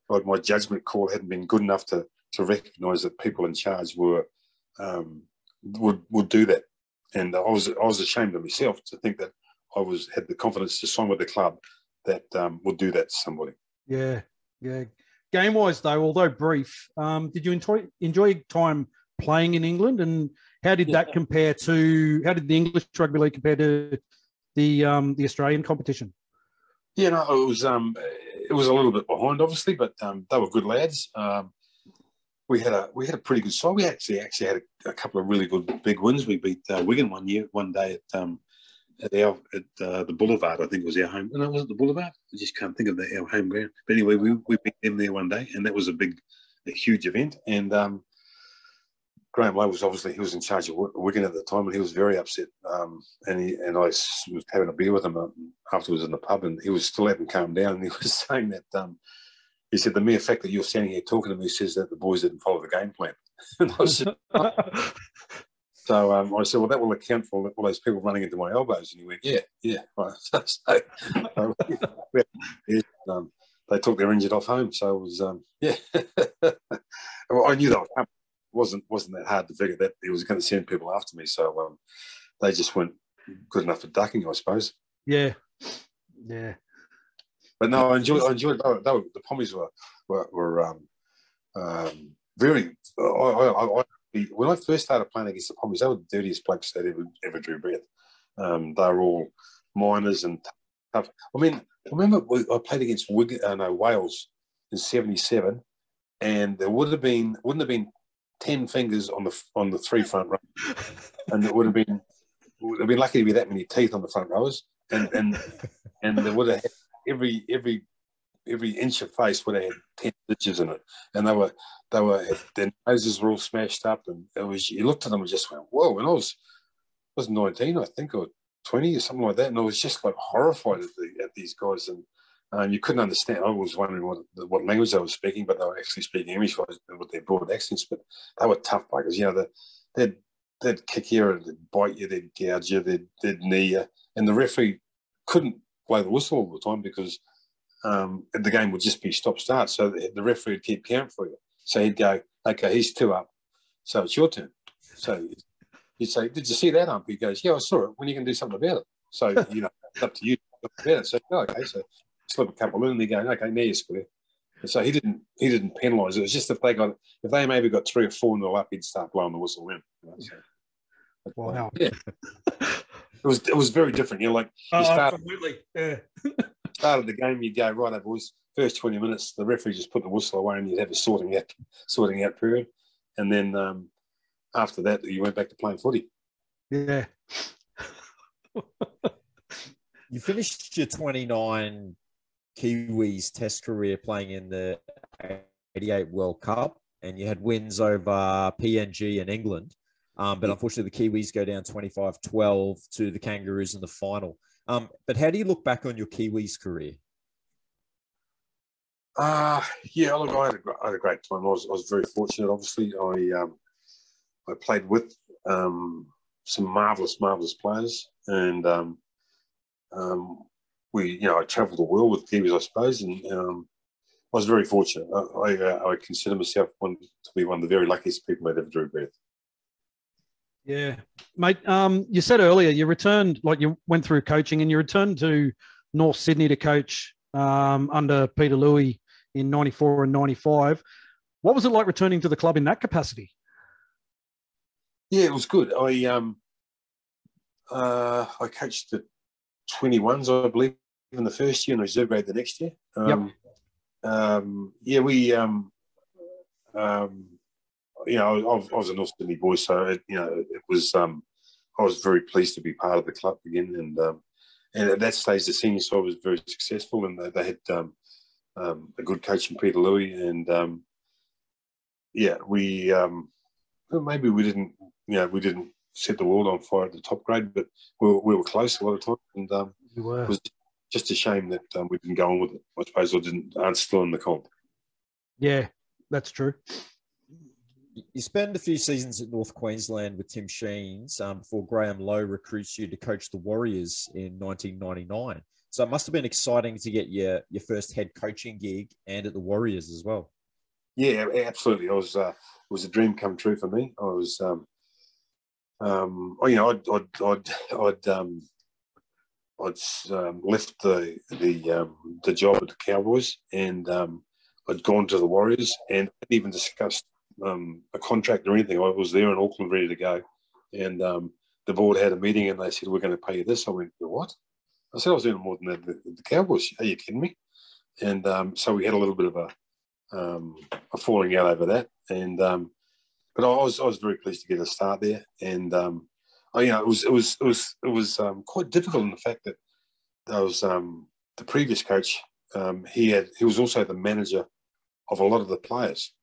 like my judgment call hadn't been good enough to recognise that people in charge were would do that. And I was ashamed of myself to think that I had the confidence to sign with the club that would do that to somebody. Yeah. Game-wise, though, although brief, did you enjoy time playing in England, and how did that compare to? How did the English rugby league compare to the Australian competition? It was a little bit behind, obviously, but they were good lads. We had a pretty good side. We actually had a couple of really good big wins. We beat Wigan one day at the Boulevard. I think it was our home. No, was it the Boulevard? I just can't think of our home ground. But anyway, we beat them there one day, and that was a huge event. And Graham Lowe he was in charge of Wigan at the time, and he was very upset. And I was having a beer with him afterwards in the pub, and he was still hadn't calmed down. And he was saying that he said the mere fact that you're standing here talking to me says that the boys didn't follow the game plan. And I said, so I said, well, that will account for all those people running into my elbows. And he went, yeah. Right. So, they took their injured off home. So it was, well, I knew that wasn't that hard to figure that he was going to send people after me. So they just weren't good enough for ducking, I suppose. Yeah. But no, I enjoyed. The Pommies were very. When I first started playing against the Pommies, they were the dirtiest blokes that ever drew breath. They were all miners and tough. I mean, I remember I played against Wales in '77, and there wouldn't have been 10 fingers on the 3 front rows, and it would have been lucky to be that many teeth on the front rows, and there would have had every inch of face would have had 10 stitches in it, and their noses were all smashed up, and it was, you looked at them and just went, whoa. And I was 19, I think, or 20 or something like that, and I was just like horrified at these guys, and you couldn't understand. I was wondering what language they were speaking, but they were actually speaking English with their broad accents. But they were tough buggers. You know, they'd kick you, and they'd bite you, they'd gouge you, they'd knee you, and the referee couldn't blow the whistle all the time because the game would just be stop-start. So the referee would keep count for you. So he'd go, okay, he's 2 up, so it's your turn. So you'd say, did you see that ump? He goes, yeah, I saw it. When are you going to do something about it? So, you know, it's up to you to do something about it. So, okay, so slip a couple in, and they're going, okay, now you're square. And so he didn't penalise. It was just if they maybe got 3 or 4-0 up, he'd start blowing the whistle in. You know, so, wow. Yeah. It was very different. You know, like absolutely. Yeah. Started the game, you'd go, right, boys, first 20 minutes, the referee just put the whistle away and you'd have a sorting out period. And then after that, you went back to playing footy. Yeah. You finished your 29 Kiwis test career playing in the 88 World Cup, and you had wins over PNG and England. But unfortunately, the Kiwis go down 25-12 to the Kangaroos in the final. But how do you look back on your Kiwis career? Yeah, look, I had a great time. I was very fortunate. Obviously, I played with some marvelous players, and I travelled the world with Kiwis, I suppose, and I was very fortunate. I consider myself to be one of the very luckiest people that ever drew breath. Yeah, mate. You said earlier you returned, like you went through coaching, and you returned to North Sydney to coach under Peter Louis in '94 and '95. What was it like returning to the club in that capacity? Yeah, it was good. I coached the 21s, I believe, in the first year, and reserve grade the next year. I was a North Sydney boy, so it was. I was very pleased to be part of the club again, and at that stage, the senior side was very successful, and they had a good coach in Peter Louis, and maybe we didn't set the world on fire at the top grade, but we were close a lot of times, and it was just a shame that we didn't go on with it. I suppose aren't still in the comp. Yeah, that's true. You spend a few seasons at North Queensland with Tim Sheens before Graham Lowe recruits you to coach the Warriors in 1999. So it must have been exciting to get your first head coaching gig and at the Warriors as well. Yeah, absolutely. It was a dream come true for me. I was, I'd left the job at the Cowboys, and I'd gone to the Warriors, and hadn't even discussed a contract or anything. I was there in Auckland ready to go, and the board had a meeting, and they said, we're going to pay you this. I went, what? I said, I was earning more than the Cowboys. Are you kidding me? And so we had a little bit of a falling out over that, and but I was very pleased to get a start there, and it was quite difficult in the fact that there was the previous coach. He was also the manager of a lot of the players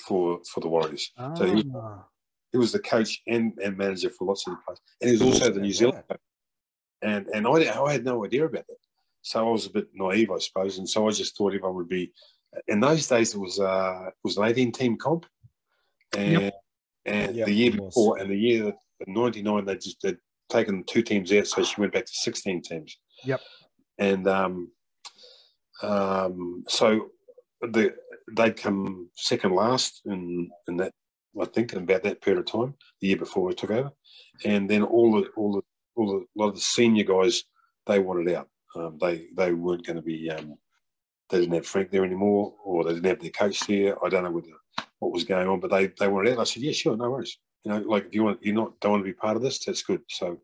for the Warriors. So he was the coach and manager for lots of the players, and he was also the New Zealand coach. And I had no idea about that, so I was a bit naive, I suppose, and so I just thought everyone would be. In those days, it was an 18-team comp, and the year before, and the year that in '99, they'd taken 2 teams out, so she went back to 16 teams. Yep. And so they'd come second last in that, I think, in about that period of time, the year before I took over, and then a lot of the senior guys, they wanted out. They weren't going to be. They didn't have Frank there anymore, or they didn't have their coach there. I don't know what was going on, but they wanted out. I said, yeah, sure, no worries. Like if don't want to be part of this, that's good. So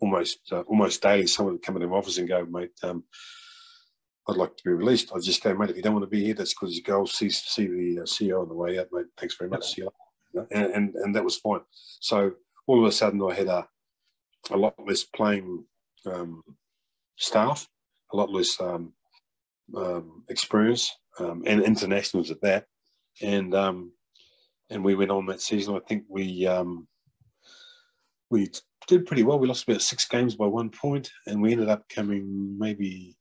almost daily, someone would come into my office and go, mate, I'd like to be released. I'd just go, mate, if you don't want to be here, that's good. You go see the CEO on the way out, mate. Thanks very much. See you later. And that was fine. So all of a sudden, I had a lot less playing staff, a lot less experience, and internationals at that, and we went on that season. I think we did pretty well. We lost about 6 games by 1 point, and we ended up coming maybe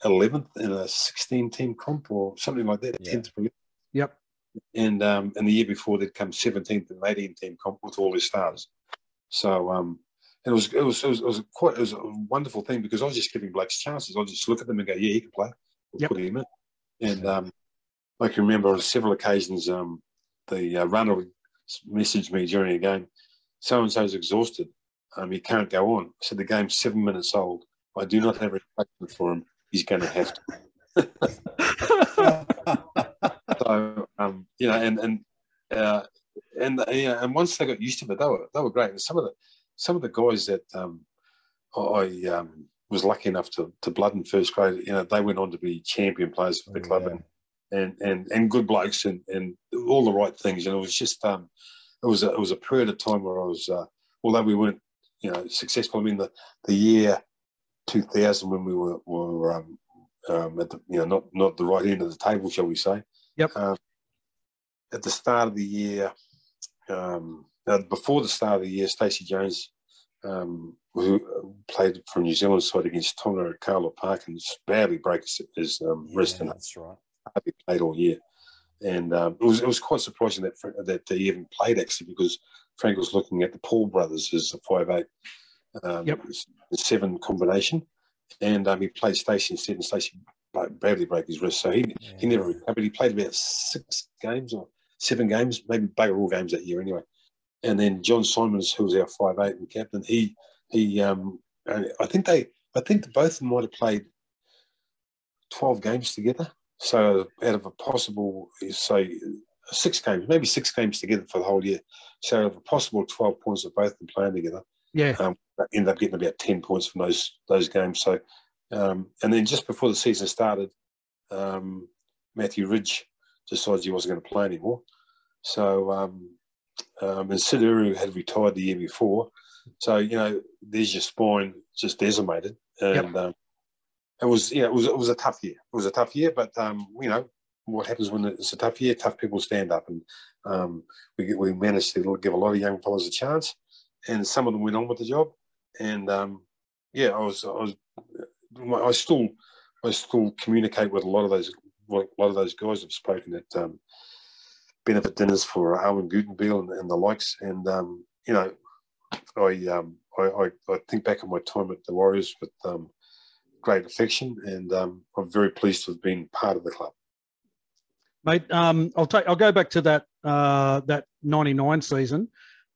11th in a 16-team comp or something like that. Yeah. 10th. Yep. And the year before, they'd come 17th and 18th-team comp with all their stars. So it was a wonderful thing because I was just giving blokes chances. I just look at them and go, yeah, he can play. We'll put him in. And I can remember on several occasions, the runner would message me during a game, so-and-so's exhausted. He can't go on. I said, the game's 7 minutes old. I do not have a replacement for him. He's going to have to. So, and once they got used to it, they were great. And some of the guys that I was lucky enough to blood in first grade, they went on to be champion players for the club and good blokes and all the right things. And it was just it was a period of time where I was although we weren't successful. I mean the year 2000 when we were at the not the right end of the table, shall we say? Yep. At the start of the year, before the start of the year, Stacey Jones, who played for New Zealand side against Tonga at Carlo Park, and badly broke his wrist, and that's right. hardly played all year. And it was quite surprising that he even played, actually, because Frank was looking at the Paul brothers as a 5'8", 7 combination, and he played Stacey instead, and Stacey badly broke his wrist, so he never recovered. He played about 6 games or 7 games, maybe bugger all games that year anyway. And then John Simons, who was our 5'8" and captain, I think both of them might have played 12 games together. So out of a possible, say, 6 games, maybe 6 games together for the whole year. So out of a possible 12 points of both of them playing together, ended up getting about 10 points from those games. So, and then just before the season started, Matthew Ridge decided he wasn't going to play anymore. So, and Sid Uru had retired the year before. So, there's your spine just decimated. And it was a tough year. It was a tough year, but, what happens when it's a tough year? Tough people stand up, and we managed to give a lot of young fellas a chance, and some of them went on with the job. And I still communicate with a lot of those guys. I've spoken at benefit dinners for Armin Gutenbiel and the likes, and I think back on my time at the Warriors with great affection, and I'm very pleased to have been part of the club. Mate, I'll go back to that 99 season.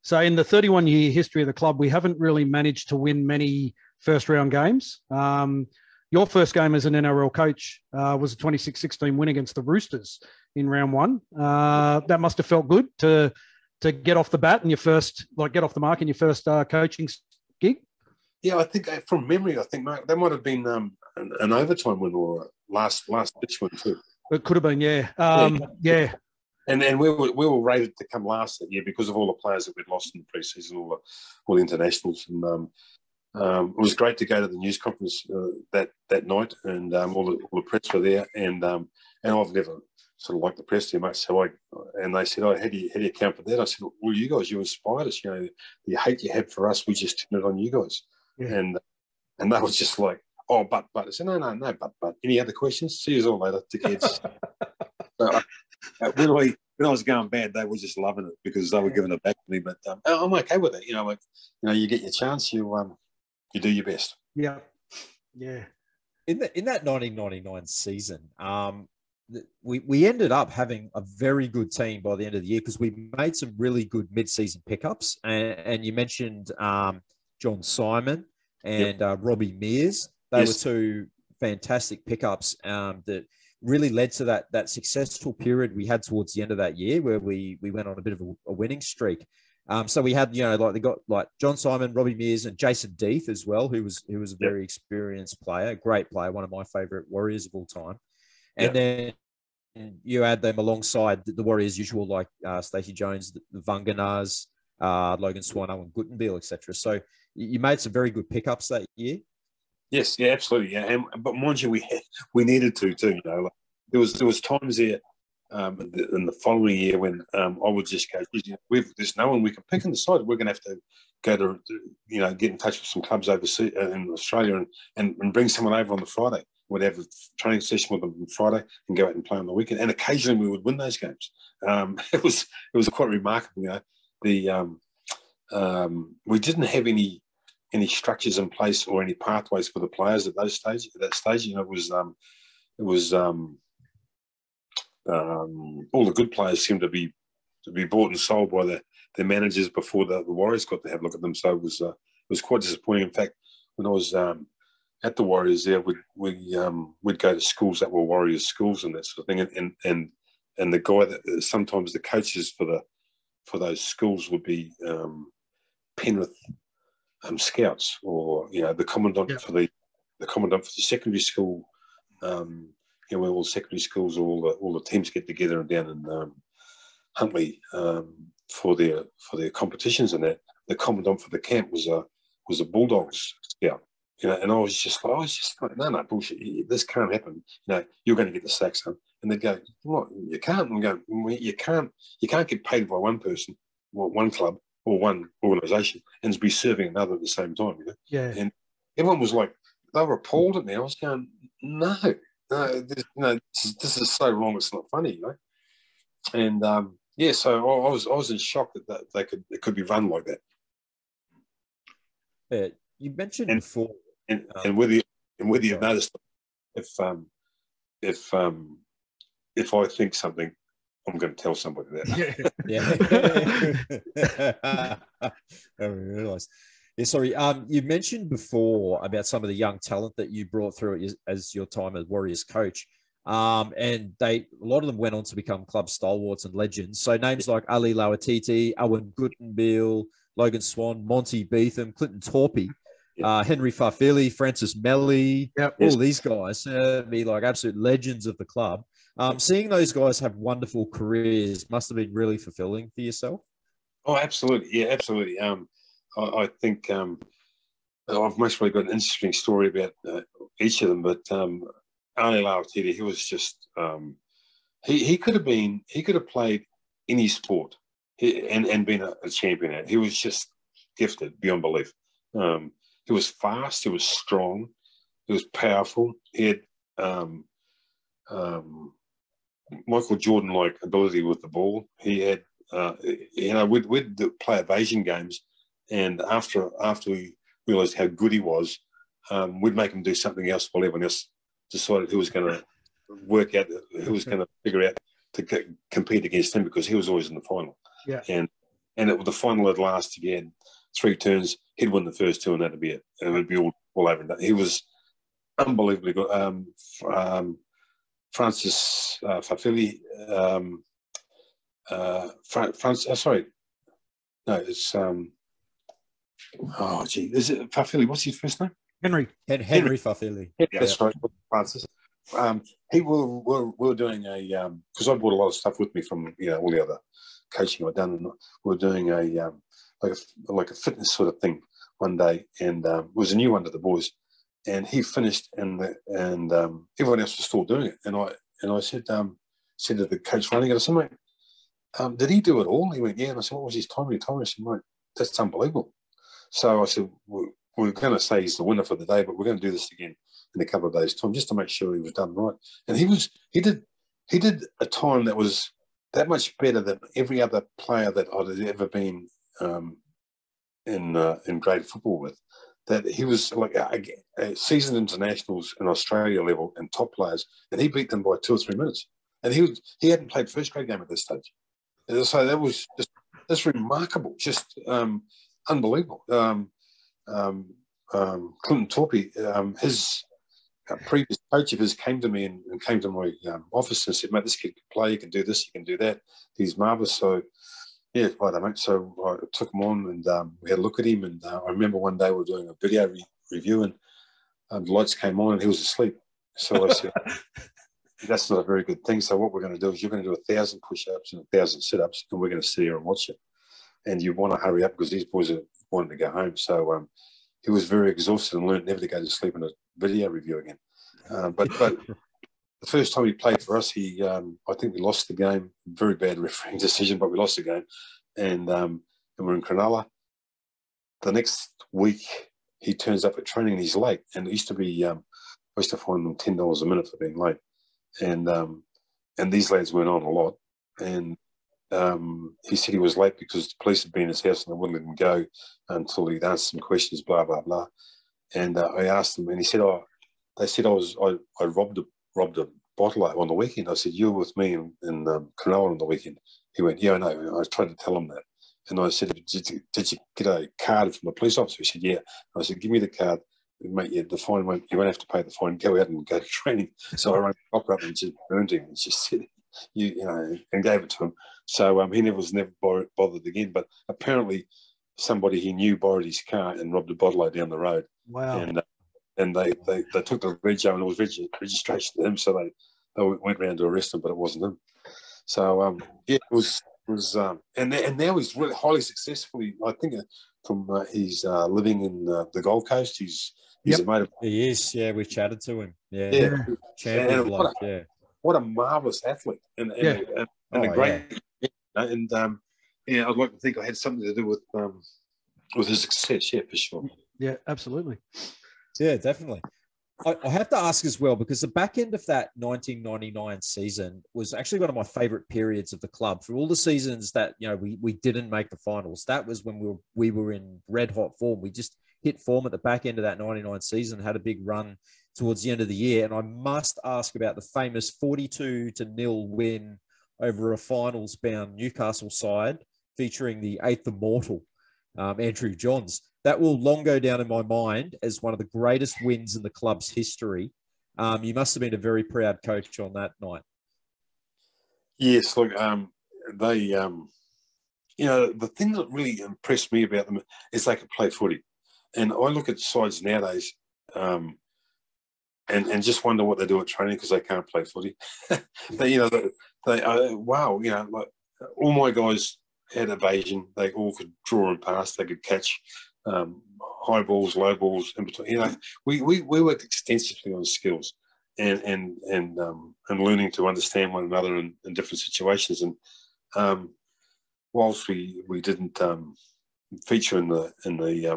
So in the 31-year history of the club, we haven't really managed to win many first-round games. Your first game as an NRL coach was a 26-16 win against the Roosters in round 1. That must have felt good to get off the bat in your first, get off the mark in your first coaching gig. Yeah, I think from memory, Mark, that might have been an overtime win or last pitch win too. It could have been, yeah. And we were rated to come last that year because of all the players that we'd lost in the preseason, all the internationals, and it was great to go to the news conference that night, and all the press were there, and I've never sort of liked the press too much, so and they said, how do you account for that? I said, well, you guys, you inspired us, the hate you had for us, we just turned it on you guys, and they was just like, oh, but I said, no, but any other questions? See you all later, dickheads. So when I was going bad, they were just loving it because they were giving it back to me. But I'm okay with it. You get your chance, you do your best. Yeah. In that 1999 season, we ended up having a very good team by the end of the year because we made some really good mid-season pickups. And you mentioned John Simon and Robbie Mears. They were 2 fantastic pickups that really led to that successful period we had towards the end of that year where we went on a bit of a winning streak. So we had, they got John Simon, Robbie Mears, and Jason Deeth as well, who was a very experienced player, great player, one of my favourite Warriors of all time. And then you add them alongside the Warriors' usual, like Stacey Jones, the Vanganars, Logan Swano, and Gutenbiel, etc. So you made some very good pickups that year. Yes, yeah, absolutely. Yeah. But mind you, we needed to too. There was times there in the following year when I would just go, there's no one we can pick in the side. We're going to have to go to, get in touch with some clubs overseas in Australia and bring someone over on the Friday. We'd have a training session with them on Friday and go out and play on the weekend. And occasionally we would win those games. It was quite remarkable. We didn't have any structures in place or any pathways for the players at that stage. It was all the good players seemed to be bought and sold by their managers before the Warriors got to have a look at them. So it was quite disappointing. In fact, when I was at the Warriors there, we'd go to schools that were Warriors schools and that sort of thing, and the guy that sometimes the coaches for those schools would be Penrith scouts, or the commandant for the commandant for the secondary school. Where all the secondary schools, all the teams get together and down in Huntley for their competitions, and that the commandant for the camp was a Bulldogs scout. And I was just like, no, bullshit. This can't happen. You're going to get the sack, son. And they go, what? You can't. I'm going, you can't get paid by one person, one club, or one organisation, and be serving another at the same time. Yeah. And everyone was like, they were appalled at me. I was going, no, this is so wrong. It's not funny, And so I was in shock that it could be run like that. Yeah, you mentioned before, and whether you've noticed, if I think something, I'm going to tell somebody that. Yeah. I realised. Yeah, sorry. You mentioned before about some of the young talent that you brought through as your time as Warriors coach, and a lot of them went on to become club stalwarts and legends. So names like Ali Lauatiti, Owen Guttenbeil, Logan Swan, Monty Beetham, Clinton Torpey, Henry Farfili, Francis Melly, all these guys be like absolute legends of the club. Seeing those guys have wonderful careers must have been really fulfilling for yourself. Oh, absolutely. Yeah, absolutely. I think I've most really got an interesting story about each of them, but Ali Lauatiti, he was just he could have played any sport and been a champion at it. He was just gifted beyond belief. He was fast, he was strong, he was powerful. He had Michael Jordan-like ability with the ball. He had we'd play evasion games. And after we realised how good he was, we'd make him do something else while everyone else decided who was going to work out, who was going to figure out to compete against him, because he was always in the final. Yeah. And the final would last again 3 turns. He'd win the first 2, and that'd be it. And it would be all over. He was unbelievably good. Francis Farfili. Is it Farfili? What's his first name? Henry Farfili. Yeah, that's right, Francis. We were doing a because I brought a lot of stuff with me from all the other coaching I'd done, and we were doing a like a fitness sort of thing one day, and it was a new one to the boys, and he finished, and everyone else was still doing it, and I said to the coach running it, I said, mate, did he do it all? He went, yeah. And I said, what was his time? He told me. I said, mate, that's unbelievable. So I said, we're going to say he's the winner for the day, but we're going to do this again in a couple of days' time just to make sure he was done right. And he did a time that was that much better than every other player that I'd ever been in grade football with. That he was like a seasoned internationals in Australia level and top players, and he beat them by 2 or 3 minutes. And he hadn't played first grade game at this stage. And so that's remarkable, just unbelievable. Clinton Torpey, his previous coach of his came to me and came to my office and said, mate, this kid can play, you can do this, you can do that. He's marvellous. So, yeah, right, mate. So I took him on and we had a look at him. And I remember one day we were doing a video review and the lights came on and he was asleep. So I said, that's not a very good thing. So what we're going to do is you're going to do 1,000 push-ups and 1,000 sit-ups, and we're going to sit here and watch it. And you want to hurry up because these boys are wanting to go home. So he was very exhausted and learned never to go to sleep in a video review again. But the first time he played for us, I think we lost the game. Very bad refereeing decision, but we lost the game. And we're in Cronulla. The next week, he turns up at training and he's late. And it used to be, I used to fine them $10 a minute for being late. And these lads went on a lot. And he said he was late because the police had been in his house and they wouldn't let him go until he'd answered some questions, blah, blah, blah. And I asked him, and he said, they said I robbed a bottle on the weekend. I said, you were with me in Cronulla on the weekend. He went, yeah, I know. I tried to tell him that. And I said, did you get a card from the police officer? He said, yeah. I said, give me the card. Mate, yeah, the fine you won't have to pay the fine. Go out and go to training. So I rang the cop up and just burned him and just said, you know, and gave it to him. So he was never bothered again. But apparently somebody he knew borrowed his car and robbed a bottle down the road. Wow. And they took the rego and it was registration to him. So they went round to arrest him, but it wasn't him. So yeah, it was and now he's really highly successful. I think from he's living in the Gold Coast. He's a mate of. He is. Yeah, we've chatted to him. Yeah. Champion bloke. Yeah. What a marvelous athlete and a great. Yeah. And yeah, I'd like to think I had something to do with his success. Yeah, for sure. Yeah, absolutely. Yeah, definitely. I have to ask as well, because the back end of that 1999 season was actually one of my favourite periods of the club. For all the seasons that, you know, we didn't make the finals, that was when we were in red hot form. We just hit form at the back end of that 99 season, had a big run towards the end of the year. And I must ask about the famous 42-0 win over a finals-bound Newcastle side featuring the eighth immortal, Andrew Johns. That will long go down in my mind as one of the greatest wins in the club's history. You must have been a very proud coach on that night. Yes, look, they, you know, the thing that really impressed me about them is they could play footy. And I look at sides nowadays and just wonder what they do at training because they can't play footy. Wow, you know, like, all my guys had evasion. They all could draw and pass. They could catch high balls, low balls, in between. You know, we worked extensively on skills and learning to understand one another in different situations. And whilst we didn't feature in the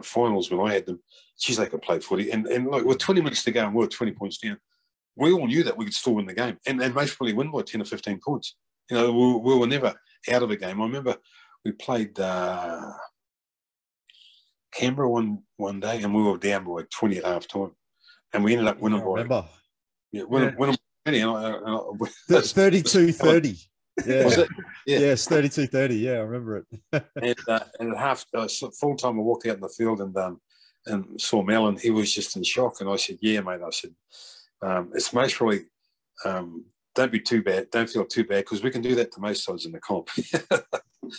finals when I had them, geez, they could play footy. And like with 20 minutes to go and we were 20 points down, we all knew that we could still win the game and most probably win by 10 or 15 points. You know, we were never out of a game. I remember we played Canberra one day and we were down by 20 at half time and we ended up winning by 32-30. Yeah. Was it? Yeah. Yes, 32-30. Yeah, I remember it. and at half full time I walked out in the field and saw Mel and he was just in shock and I said, yeah, mate. I said, it's most probably don't be too bad, don't feel too bad because we can do that to most sides in the comp.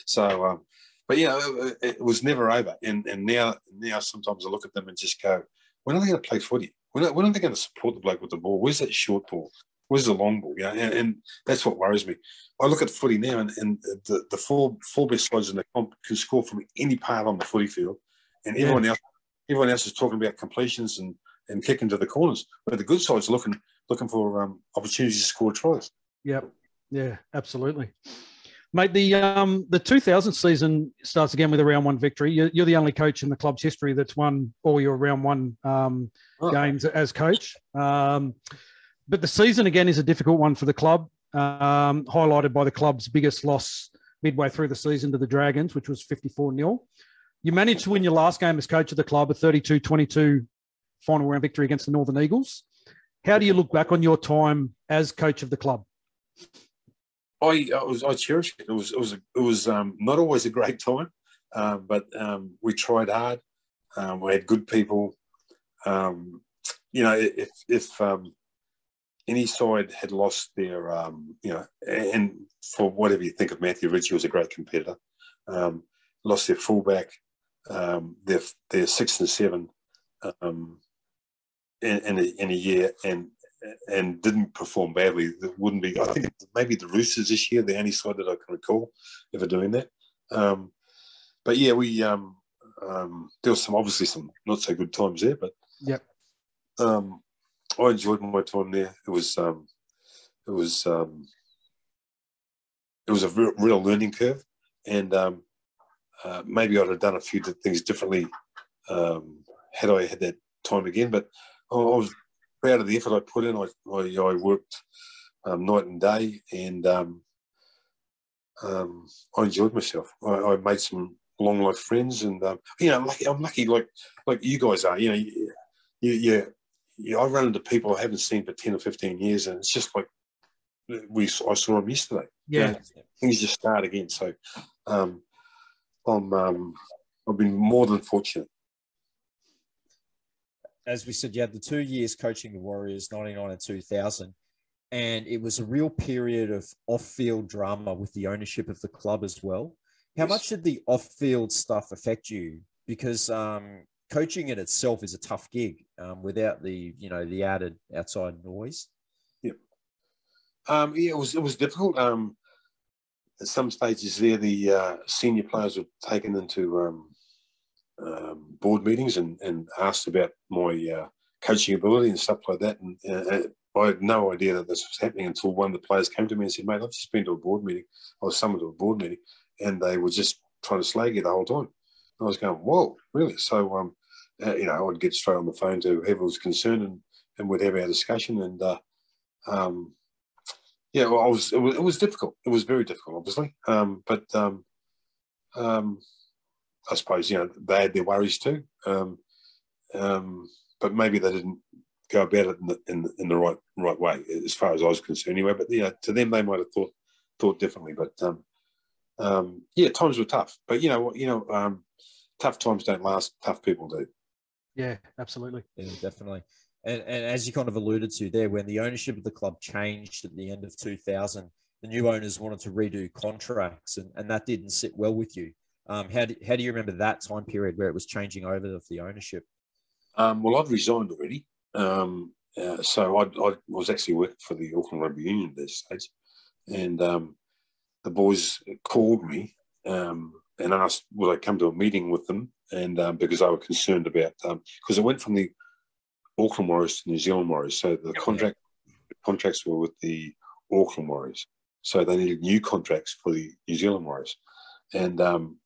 So but you know, it was never over. And now sometimes I look at them and just go, when are they going to play footy? When are they going to support the bloke with the ball? Where's that short ball? Where's the long ball? You know, and that's what worries me. I look at footy now and the four best sides in the comp can score from any part on the footy field. And everyone else is talking about completions and kicking to the corners. But the good side's looking for opportunities to score tries. Yep. Yeah, absolutely. Mate, the 2000 season starts again with a round one victory. You're the only coach in the club's history that's won all your round one games as coach. But the season, again, is a difficult one for the club, highlighted by the club's biggest loss midway through the season to the Dragons, which was 54-0. You managed to win your last game as coach of the club, a 32-22 final round victory against the Northern Eagles. How do you look back on your time as coach of the club? I cherished it. It was not always a great time, but we tried hard. We had good people. You know, if any side had lost their, you know, and for whatever you think of Matthew Ritchie, was a great competitor. Lost their fullback, their 6 and 7 in a year, and didn't perform badly. That wouldn't be. I think maybe the Roosters this year, the only side that I can recall ever doing that. But yeah, we there was some not so good times there, but yep. I enjoyed my time there. It was a real learning curve, and maybe I'd have done a few things differently had I had that time again. But I was proud of the effort I put in. I worked night and day, and I enjoyed myself. I made some long life friends, and I'm lucky like you guys are. I run into people I haven't seen for 10 or 15 years, and it's just like I saw them yesterday. Yeah, things just start again. So I've been more than fortunate. As we said, you had the 2 years coaching the Warriors, 99 and 2000, and it was a real period of off-field drama with the ownership of the club as well. How much did the off-field stuff affect you? Because coaching in itself is a tough gig without the added outside noise. Yep. It was difficult. At some stages there, the senior players were taken into board meetings and asked about my coaching ability and stuff like that. And I had no idea that this was happening until one of the players came to me and said, "Mate, I've just been to a board meeting. I was summoned to a board meeting, and they were just trying to slag you the whole time." I was going, "Whoa, really?" So, I'd get straight on the phone to whoever was concerned, and we'd have our discussion. And it was difficult. It was very difficult, obviously. But I suppose they had their worries too. But maybe they didn't go about it in the right way, as far as I was concerned, anyway. But to them, they might have thought differently. But times were tough. But tough times don't last. Tough people do. Yeah, absolutely. Yeah, definitely. And as you kind of alluded to there, when the ownership of the club changed at the end of 2000, the new owners wanted to redo contracts, and that didn't sit well with you. How do you remember that time period where it was changing over of the ownership? Well, I'd resigned already. So I was actually working for the Auckland Rugby Union at this stage, and the boys called me and asked would I come to a meeting with them, and because they were concerned about because I went from the Auckland Warriors to New Zealand Warriors, so the contracts were with the Auckland Warriors, so they needed new contracts for the New Zealand Warriors, and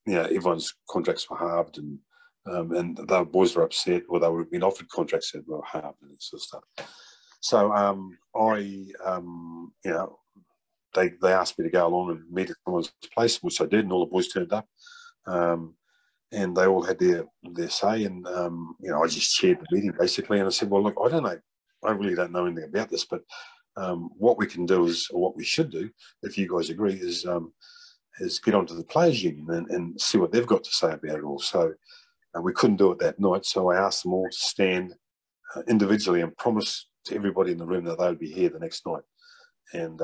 everyone's contracts were halved, and the boys were upset, or they were being offered contracts that were halved and that sort of stuff. So they asked me to go along and meet at someone's place, which I did, and all the boys turned up. And they all had their say, and I just chaired the meeting basically. And I said, "Well, look, I don't know, I really don't know anything about this, but what we can do is, or what we should do, if you guys agree, is get onto the players' union and see what they've got to say about it all." So we couldn't do it that night, so I asked them all to stand individually and promise to everybody in the room that they would be here the next night, and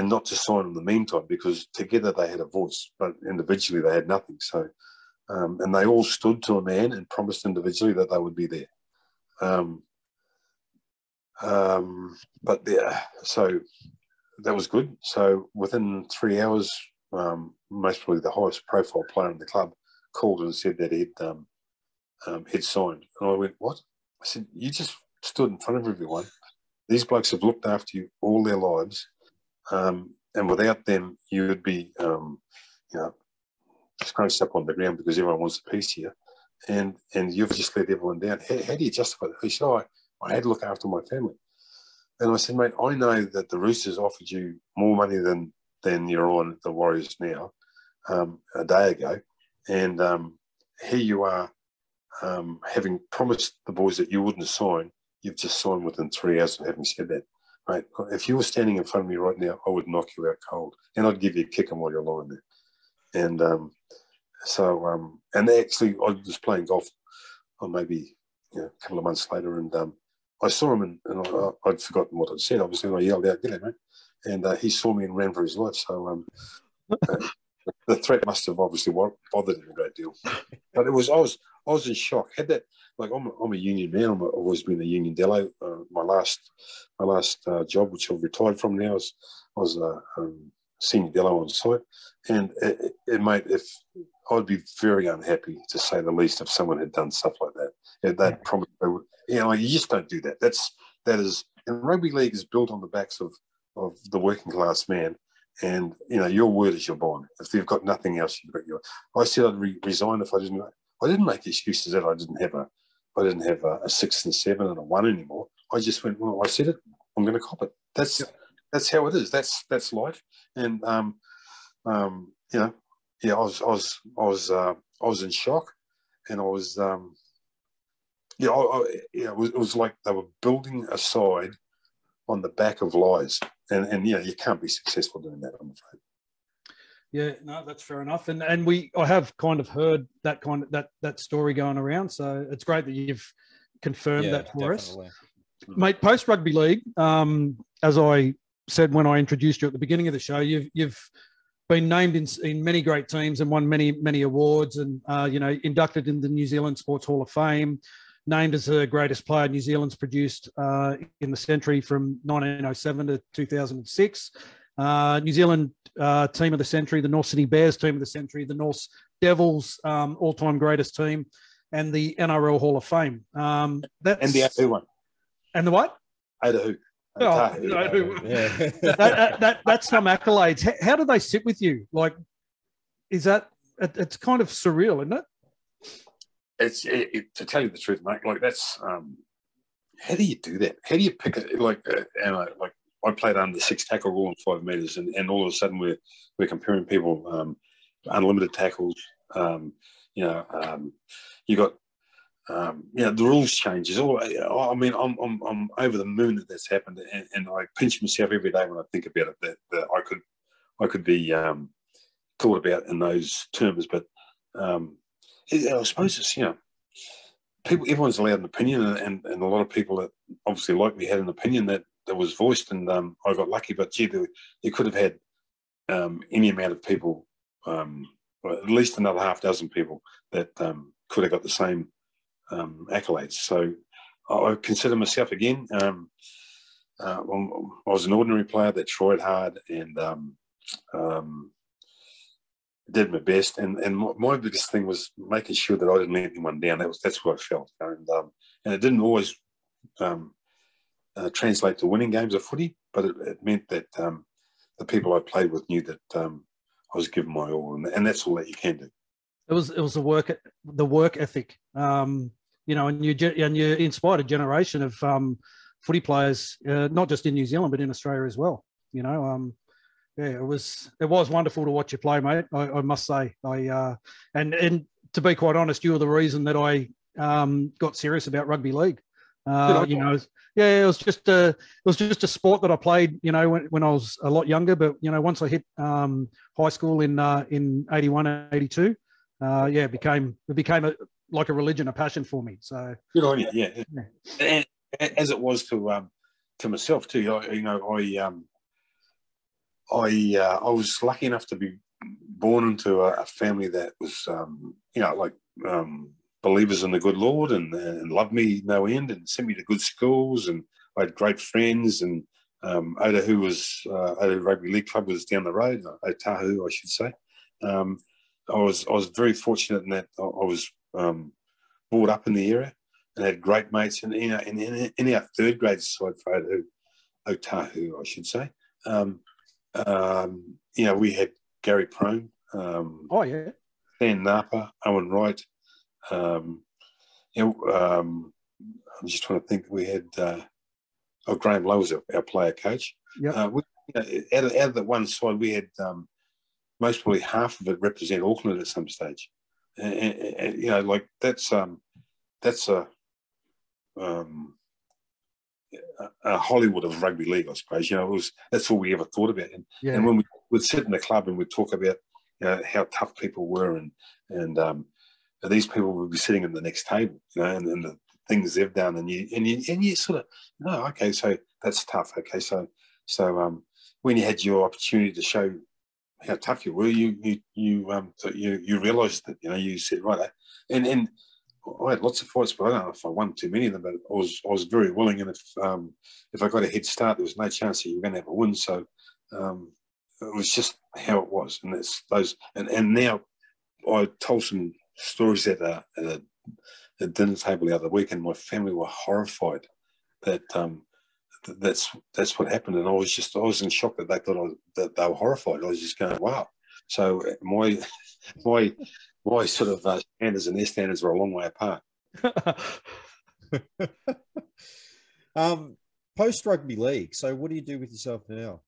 not to sign in the meantime, because together they had a voice, but individually they had nothing. So, and they all stood to a man and promised individually that they would be there. So that was good. So within 3 hours, most probably the highest profile player in the club called and said that he'd signed. And I went, "What?" I said, "You just stood in front of everyone. These blokes have looked after you all their lives. And without them, you would be, scrunched up on the ground because everyone wants a piece here. And you've just let everyone down. How do you justify that?" He said, I had to look after my family." And I said, "Mate, I know that the Roosters offered you more money than you're on the Warriors now, a day ago. And here you are, having promised the boys that you wouldn't sign. You've just signed within 3 hours of having said that. Mate, if you were standing in front of me right now, I would knock you out cold, and I'd give you a kick while you're lying there." And and actually, I was playing golf, maybe a couple of months later, and I saw him, and I'd forgotten what I'd said. Obviously, and I yelled out, "G'day, mate!" And he saw me and ran for his life. So the threat must have obviously bothered him a great deal. But I was in shock. Had that, like, I'm a union man. I've always been a union delo. My last job, which I've retired from now, I was a senior delo on site. And mate, if I'd be very unhappy, to say the least, if someone had done stuff like that. They'd promised they would. You just don't do that. That is And rugby league is built on the backs of the working class man. And, your word is your bond. If you've got nothing else, you've got your... I said I'd resign if I didn't make excuses that I didn't have a 6 and 7 and a 1 anymore. I just went, well, I said it, I'm going to cop it. That's how it is. That's life. And, I was in shock, and I was, it was like they were building a side on the back of lies, and you can't be successful doing that, I'm afraid. Yeah, no, that's fair enough. And I have kind of heard that story going around. So it's great that you've confirmed that for definitely. Us. Mate, post rugby league, as I said when I introduced you at the beginning of the show, you've been named in many great teams and won many awards, and inducted in the New Zealand Sports Hall of Fame, named as the greatest player New Zealand's produced in the century from 1907 to 2006. New Zealand team of the century, the North Sydney Bears team of the century, the North Devils all-time greatest team, and the NRL Hall of Fame. And the Otahuhu one. And the what? Otahuhu. That's some accolades. How do they sit with you? Like, is that? It's kind of surreal, isn't it? To tell you the truth, mate. Like that's. How do you do that? How do you pick it? Like I played under the 6 tackle rule in 5 metres, and all of a sudden we're comparing people, unlimited tackles. You got. The rules changes. I mean, I'm over the moon that's happened, and I pinch myself every day when I think about it that I could be thought about in those terms. But I suppose it's everyone's allowed an opinion, and a lot of people that obviously like me had an opinion that was voiced, and I got lucky. But gee, there could have had any amount of people, at least another half dozen people that could have got the same accolades. So I consider myself again. I was an ordinary player that tried hard and did my best. And my biggest thing was making sure that I didn't let anyone down. That's what I felt. And it didn't always translate to winning games of footy, but it meant that the people I played with knew that I was giving my all, and that's all that you can do. It was the work ethic. And you inspired a generation of footy players, not just in New Zealand but in Australia as well. It was wonderful to watch you play, mate. I must say, and to be quite honest, you were the reason that I got serious about rugby league. It was just a sport that I played, when I was a lot younger. But once I hit high school in 81, 82, it became like a religion, a passion for me. So good on you, yeah. And as it was to myself too. I was lucky enough to be born into a family that was, believers in the good Lord and loved me no end and sent me to good schools, and I had great friends. And Otahuhu Rugby League Club was down the road, Otahuhu, I should say. I was very fortunate in that I was brought up in the area and had great mates. And in our third grade side for Otahuhu, I should say. We had Gary Prone. Stan Napa, Owen Wright. I'm just trying to think. We had Graham Lowe was our player coach. Yep. Out of that one side, we had most probably half of it represent Auckland at some stage, and that's a Hollywood of rugby league, I suppose. That's all we ever thought about. And when we would sit in the club and we'd talk about how tough people were, and these people would be sitting at the next table, and the things they've done, and you sort of, okay, so that's tough. Okay, so when you had your opportunity to show how tough you were, you realised that you said right, and I had lots of fights, but I don't know if I won too many of them. But I was very willing, and if I got a head start, there was no chance that you were going to have a win. So it was just how it was, and that's those. And now I told some stories at a dinner table the other week, and my family were horrified that that's what happened, and I was in shock that they thought that they were horrified. I was just going, wow. So my sort of standards and their standards are a long way apart. Post rugby league. So what do you do with yourself now?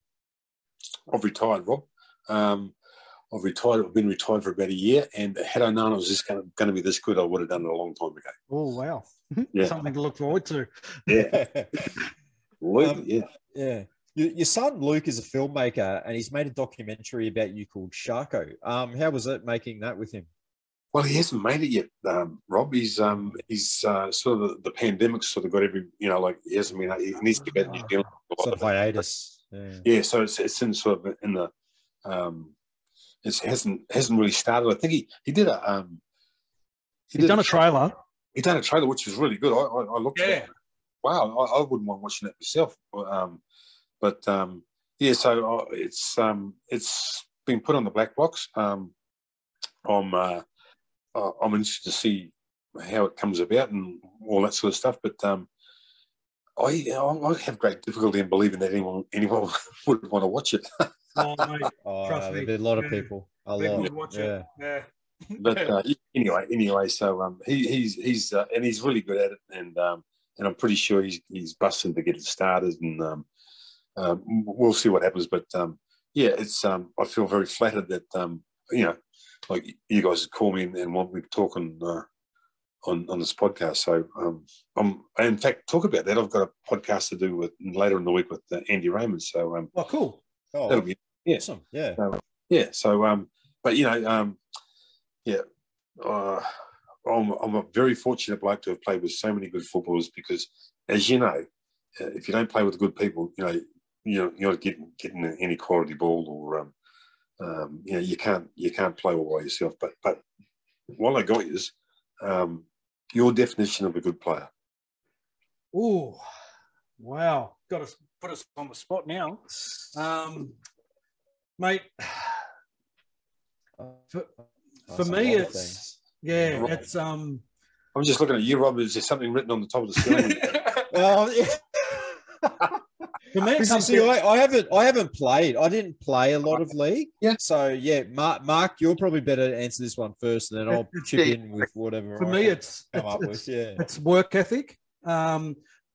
I've retired, Rob. I've retired. I've been retired for about a year, and had I known I was just going to be this good, I would have done it a long time ago. Oh wow! Yeah. Something to look forward to. Yeah, yeah. Your son Luke is a filmmaker, and he's made a documentary about you called Sharko. How was it making that with him? Well, he hasn't made it yet, Rob. He's sort of the pandemic sort of got every, like he hasn't been. He needs to get to New Zealand. Sort of hiatus. Yeah, so it's in sort of in the it hasn't really started. I think he did a he's done a trailer. He done a trailer which was really good. I looked at it. Wow, I wouldn't mind watching that myself. But so it's been put on the black box. I'm interested to see how it comes about and all that sort of stuff. But I have great difficulty in believing that anyone would want to watch it. Oh, mate, trust me. There's a lot of people. Would watch it. Yeah. But anyway, so he's and he's really good at it, and I'm pretty sure he's busting to get it started, and we'll see what happens. But it's I feel very flattered that like you guys call me and want me to talk on this podcast. So I in fact talk about that. I've got a podcast to do with later in the week with Andy Raymond. So cool. That'll be awesome. Yeah. But I'm a very fortunate bloke to have played with so many good footballers, because, as you know, if you don't play with good people, you're not getting any quality ball, or you can't play all by yourself. But what I got is your definition of a good player. Oh, wow! Got to put us on the spot now, mate. For me, it's it's I'm just looking at you, Rob. Is there something written on the top of the ceiling? Well, yeah. For me, I haven't played. I didn't play a lot of league. Yeah. So Mark, you're probably better to answer this one first, and then I'll chip in with whatever. For me, it's work ethic.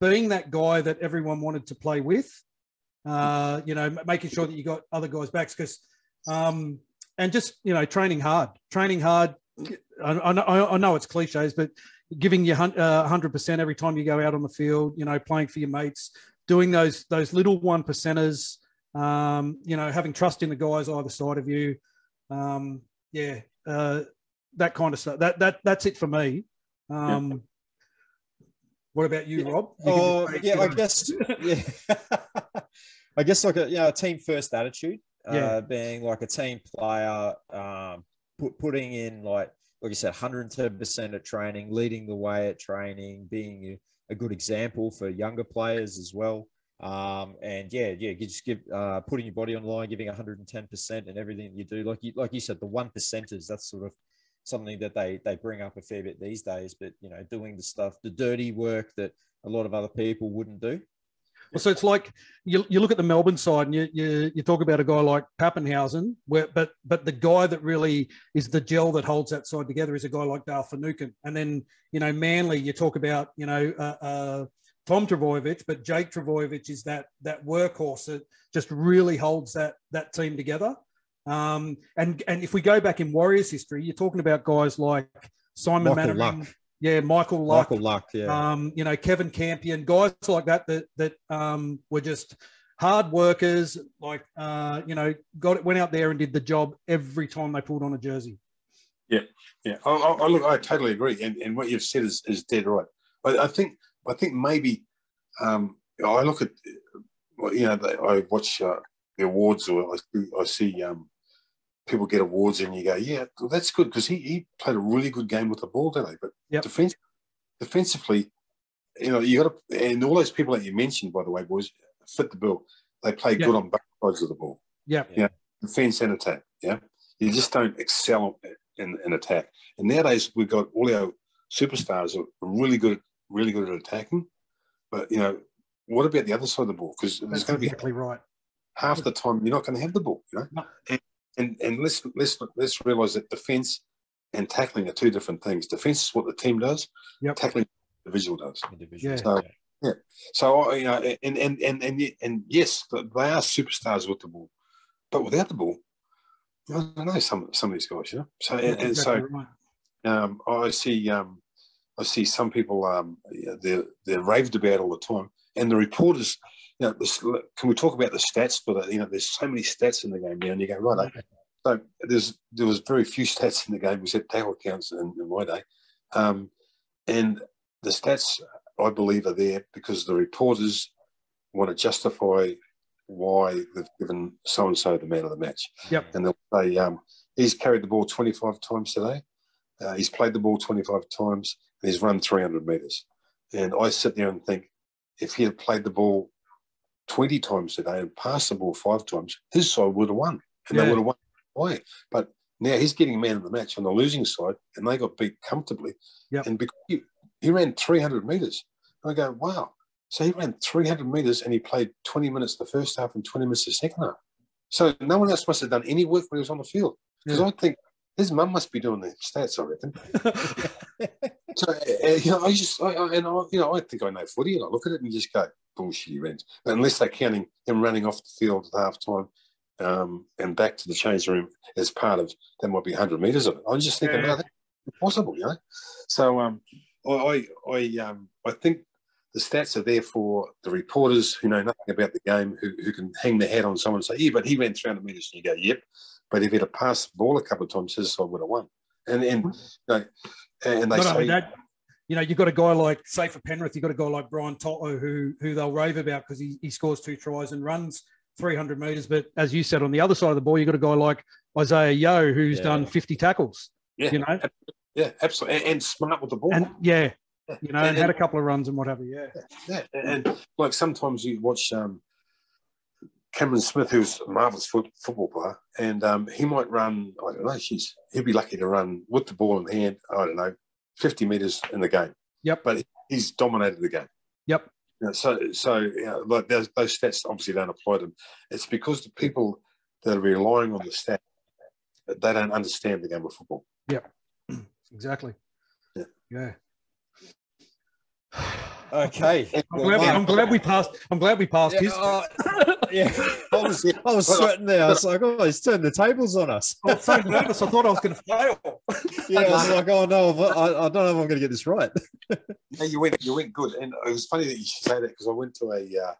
Being that guy that everyone wanted to play with. Making sure that you got other guys' backs, because and just training hard. I know it's cliches, but giving you 100% every time you go out on the field. Playing for your mates, doing those little 1%ers. Having trust in the guys either side of you. That kind of stuff. That's it for me. What about you, Rob? I guess. Yeah. I guess like a team first attitude. Being like a team player, putting in like you said, 110% at training, leading the way at training, being a good example for younger players as well. You just give putting your body on the line, giving 110% in everything you do. Like you said, the 1%ers, that's sort of something that they bring up a fair bit these days. But doing the stuff, the dirty work that a lot of other people wouldn't do. Well, so it's like you look at the Melbourne side, and you talk about a guy like Pappenhausen, but the guy that really is the gel that holds that side together is a guy like Dale Finucane. And then Manly, you talk about Tom Trbojevic, but Jake Trbojevic is that workhorse that just really holds that team together. And if we go back in Warriors history, you're talking about guys like Simon Mannering. Yeah, Michael Luck, yeah. Kevin Campion, guys like that were just hard workers. Went out there and did the job every time they pulled on a jersey. Yeah. I totally agree, and what you've said is dead right. I think maybe I look at I watch the awards, or I see people get awards, and you go, yeah, well, that's good, because he played a really good game with the ball today. But defensively, you got to, and all those people that you mentioned, by the way, boys, fit the bill. They play good on both sides of the ball. Yeah. Defense and attack. Yeah. You just don't excel in attack. And nowadays we've got all our superstars are really good at attacking, but what about the other side of the ball? Because there's going to be exactly right. Half the time you're not going to have the ball, you know. No. And let's realise that defence and tackling are two different things. Defence is what the team does. Yep. Tackling the individual does. Yeah. So, yeah. So you know, and yes, they are superstars with the ball, but without the ball, I don't know some of these guys, you know. So exactly right. I see some people they're raved about all the time, and the reporters. You know, can we talk about the stats? But you know, there's so many stats in the game now, and you go right. So there was very few stats in the game except tackle counts in my day, and the stats I believe are there because the reporters want to justify why they've given so and so the man of the match. Yep. And they'll say he's carried the ball 25 times today, he's played the ball 25 times, and he's run 300 metres. And I sit there and think, if he had played the ball 20 times today and passed the ball 5 times, his side would have won. And they would have won away. But now he's getting man of the match on the losing side, and they got beat comfortably. Yep. And because he ran 300 metres. I go, wow. So he ran 300 metres and he played 20 minutes the first half and 20 minutes the second half. So no one else must have done any work when he was on the field. Because I think his mum must be doing the stats, I reckon. So, you know, I think I know footy, and I look at it and just go, bullshit, he ran. Unless they're counting him running off the field at half time and back to the change room as part of, that might be 100 metres of it. I was just thinking, no, that's impossible, you know. So I think the stats are there for the reporters who know nothing about the game, who can hang their hat on someone and say, yeah, but he ran 300 metres, and you go, yep. But if he'd have passed the ball a couple of times, his side would have won. And you know, and they Not say only that, you know, you've got a guy like, say for Penrith, you've got a guy like Brian Toto who they'll rave about because he scores 2 tries and runs 300 metres. But as you said, on the other side of the ball, you've got a guy like Isaiah Yeo who's done 50 tackles. Yeah, you know? Yeah, absolutely. And smart with the ball. And you know, and had a couple of runs and whatever, Yeah, and like sometimes you watch Cameron Smith, who's a marvellous football player, and he might run, I don't know, he'd be lucky to run with the ball in hand, I don't know, 50 metres in the game. Yep. But he's dominated the game. Yep. You know, so you know, like those stats obviously don't apply to them. It's because the people that are relying on the stat, they don't understand the game of football. Yep. Exactly. Yeah. Okay. I'm glad we passed. I'm glad we passed his. Yeah, I was sweating there. I was like, oh, he's turned the tables on us. I was so nervous. I thought I was going to fail. Yeah, I was like, oh no, I don't know if I'm going to get this right. No, you went good, and it was funny that you should say that because I went to a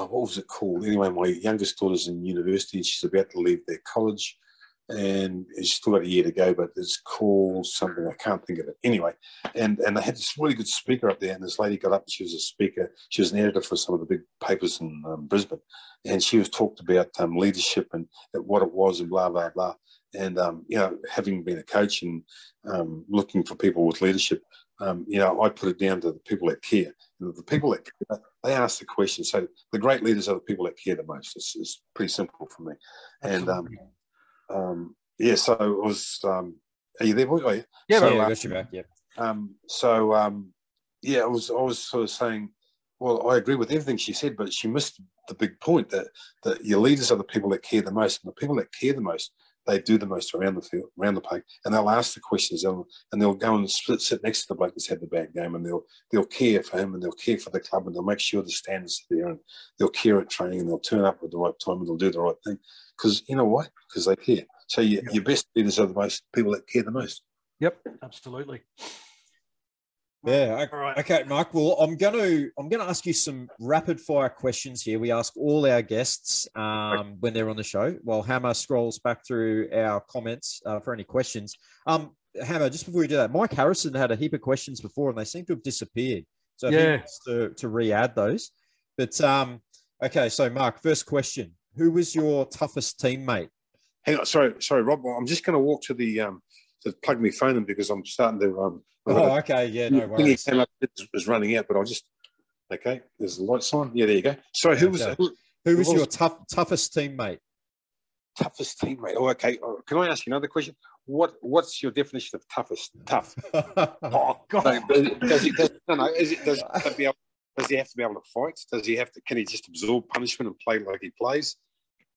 what was it called? Anyway, my youngest daughter's in university, and she's about to leave their college. And she's still got a year to go, but it's called something, I can't think of it. Anyway, and they had this really good speaker up there, and this lady got up and she was a speaker. She was an editor for some of the big papers in Brisbane, and she was talked about leadership and what it was and blah, blah, blah. And, you know, having been a coach and looking for people with leadership, you know, I put it down to the people that care. And the people that care, they ask the question. So the great leaders are the people that care the most. It's pretty simple for me. Absolutely. And yeah, so it was. Are you there, boy? Oh, yeah. Yeah, so, I got you back. Yeah. Yeah, I was sort of saying, well, I agree with everything she said, but she missed the big point that your leaders are the people that care the most, and the people that care the most, they do the most around the field, around the park, and they'll ask the questions, and they'll go and sit next to the bloke that's had the bad game, and they'll care for him, and they'll care for the club, and they'll make sure the standards are there, and they'll care at training, and they'll turn up at the right time, and they'll do the right thing, because you know why? Because they care. So your best leaders are the most people that care the most. Yep, absolutely. Yeah. All right. Okay, Mark. Well, I'm gonna ask you some rapid fire questions here. We ask all our guests when they're on the show. While Hammer scrolls back through our comments for any questions. Hammer, just before we do that, Mike Harrison had a heap of questions before, and they seem to have disappeared. So he wants to re-add those. But okay. So Mark, first question: who was your toughest teammate? Hang on, sorry, Rob. I'm just going to walk to the to plug my phone in because I'm starting to. Okay, yeah, no worries. Came up, it was running out, but I'll just. Okay, there's the lights on. Yeah, there you go. Sorry, who was your toughest teammate? Toughest teammate. Oh, okay. Can I ask you another question? What's your definition of toughest? Tough. Oh God. Does it be able Does he have to be able to fight? Does he have to? Can he just absorb punishment and play like he plays?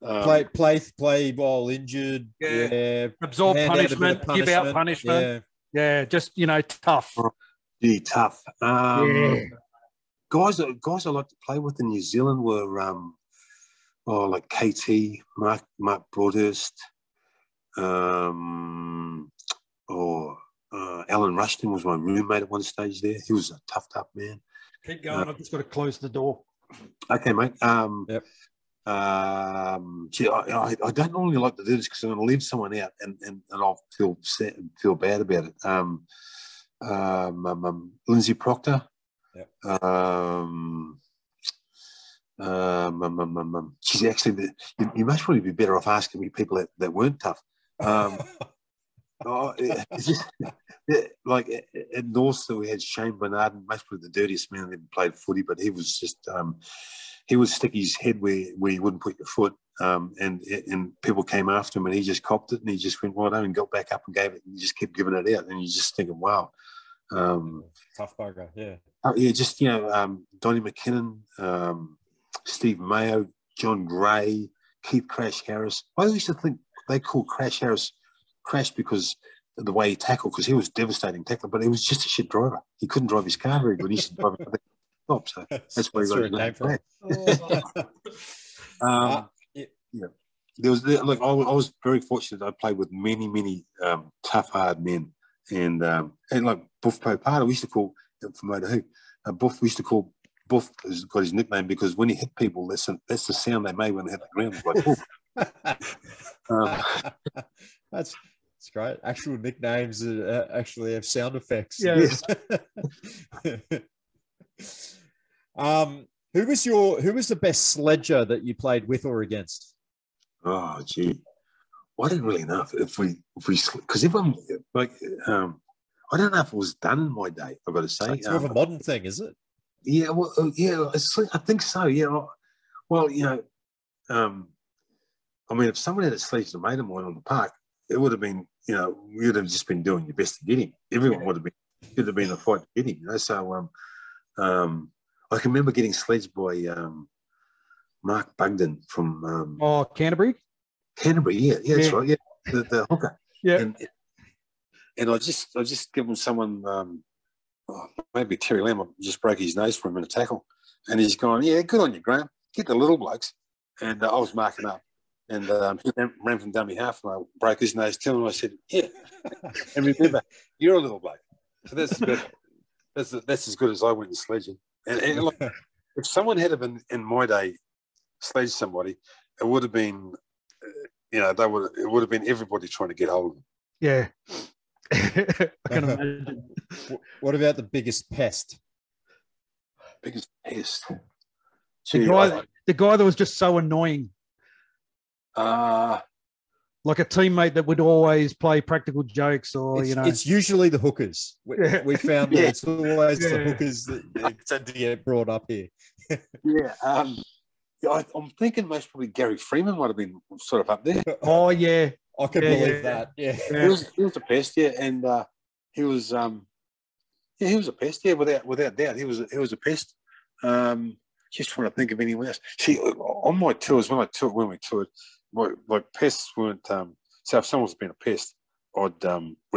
Play while injured. Yeah. Absorb punishment, give out punishment. Yeah. Just tough. Yeah, tough. Guys I like to play with in New Zealand were like KT, Mark Broadhurst, Alan Rushton was my roommate at one stage there. He was a tough man. Keep going. I've just got to close the door. Okay, mate. Yep. I don't normally like to do this because I'm going to leave someone out and I'll feel sad, feel bad about it. Lindsay Proctor. Yep. She's actually you must probably be better off asking me people that weren't tough. It's just like at Norths we had Shane Bernard, most probably the dirtiest man that ever played footy, but he was just he would stick his head where you wouldn't put your foot, and people came after him and he just copped it and he just went right on and got back up and gave it and just kept giving it out and you just thinking, wow. Tough bugger, yeah. Just Donnie McKinnon, Steve Mayo, John Gray, Keith Crash Harris. I used to think they called Crash Harris Crash because of the way he tackled, because he was devastating tackler, but he was just a shit driver. He couldn't drive his car very good. He used to drive it top, so that's where he got his name from. There was I was very fortunate. I played with many tough, hard men, and like Buff Popata, we used to call from Otahuhu. Buff, we used to call Buff, has got his nickname because when he hit people, that's the sound they made when they hit the ground. Like, That's great. Actual nicknames actually have sound effects. Yes. Who was the best sledger that you played with or against? Oh, gee, I didn't really know if we because everyone like I don't know if it was done in my day. I've got to say, it's more of a modern thing, is it? Yeah, well, yeah, I think so. Yeah, well, I mean, if someone had sledged a mate of mine on the park, it would have been, you'd have just been doing your best to get him. Everyone would have been a fight to get him. So, I can remember getting sledged by Mark Bugden from Canterbury. Canterbury, yeah, that's right, yeah, the hooker, yeah. And I just given someone, maybe Terry Lamb, I just broke his nose for him in a tackle, and he's gone, yeah, good on you, Graham. Get the little blokes, and I was marking up. And he ran from dummy half, and I broke his nose too. And I said, "Yeah." And remember, you're a little bloke, so that's good. That's as good as I went in sledging. And look, if someone had been in my day sledged somebody, it would have been, it would have been everybody trying to get hold of them. Yeah, I can imagine. What about the biggest pest? Biggest pest. The guy that was just so annoying. Like a teammate that would always play practical jokes, or it's usually the hookers. We found that it's always the hookers that tend to get brought up here. I'm thinking most probably Gary Freeman might have been sort of up there. Oh yeah, I could believe that. Yeah, he was a pest. Yeah, and he was a pest. Yeah, without doubt, he was a pest. Just trying to think of anyone else. See, on my tours when we toured. Like pests weren't. So if someone's been a pest, would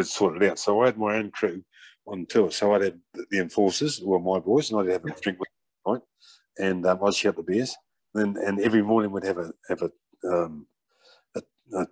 sort it out. So I had my own crew on tour. So I'd have the enforcers, who were my boys, and I'd have a drink with them, right? And I'd shout the beers. And every morning we'd have a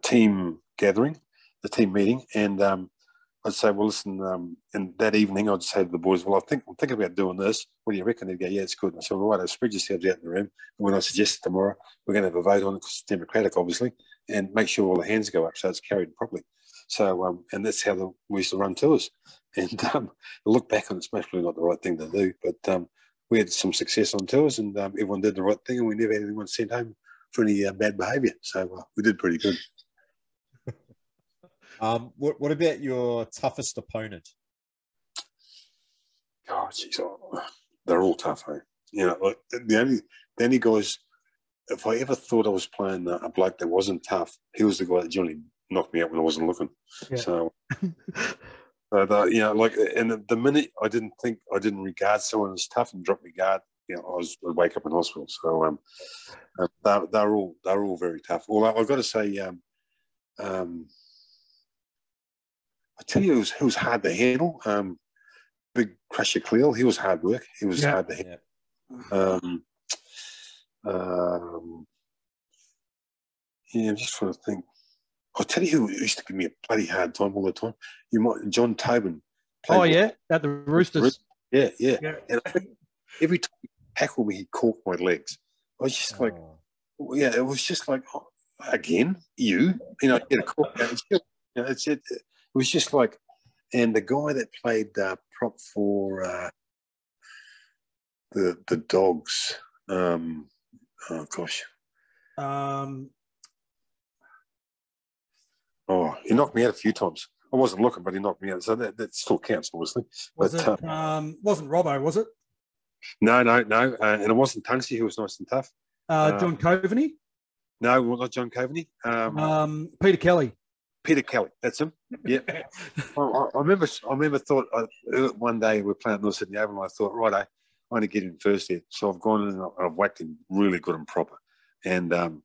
team gathering, a team meeting, and I'd say, well, listen. And that evening I'd say to the boys, well, I'm thinking about doing this. What do you reckon? They'd go, yeah, it's good. And I said, well, right, spread yourselves out in the room. And when I suggest tomorrow, we're going to have a vote on it because it's democratic, obviously, and make sure all the hands go up so it's carried properly. So, and that's how we used to run tours. And look back on it's mostly not the right thing to do, but we had some success on tours, and everyone did the right thing, and we never had anyone sent home for any bad behaviour. So we did pretty good. What about your toughest opponent? Oh, geez, they're all tough, eh? Like the only guys. If I ever thought I was playing a bloke that wasn't tough, he was the guy that generally knocked me out when I wasn't looking. Yeah. So, like, and the minute I didn't regard someone as tough and dropped my guard, I'd wake up in hospital. So they're all very tough. Although I've got to say, I tell you, it was hard to handle. Big Crusher Cleo, he was hard work. He was hard to handle. I'm just trying to think. I'll tell you who used to give me a bloody hard time all the time. John Tobin. At the Roosters. Yeah. And I think every time he tackled me, he'd cork my legs. I was just it was just like, again, get a cork. It was just like, and the guy that played prop for the Dogs, he knocked me out a few times. I wasn't looking, but he knocked me out. So that still counts, obviously. Wasn't Robbo, was it? No. And it wasn't Tunksy, who was nice and tough. John Coveney? No, not John Coveney. Peter Kelly. Peter Kelly, that's him. Yeah. I remember one day we were playing at North Sydney Oval, and I thought, right, I want to get in first here. So I've gone in and I've whacked him really good and proper. And I'm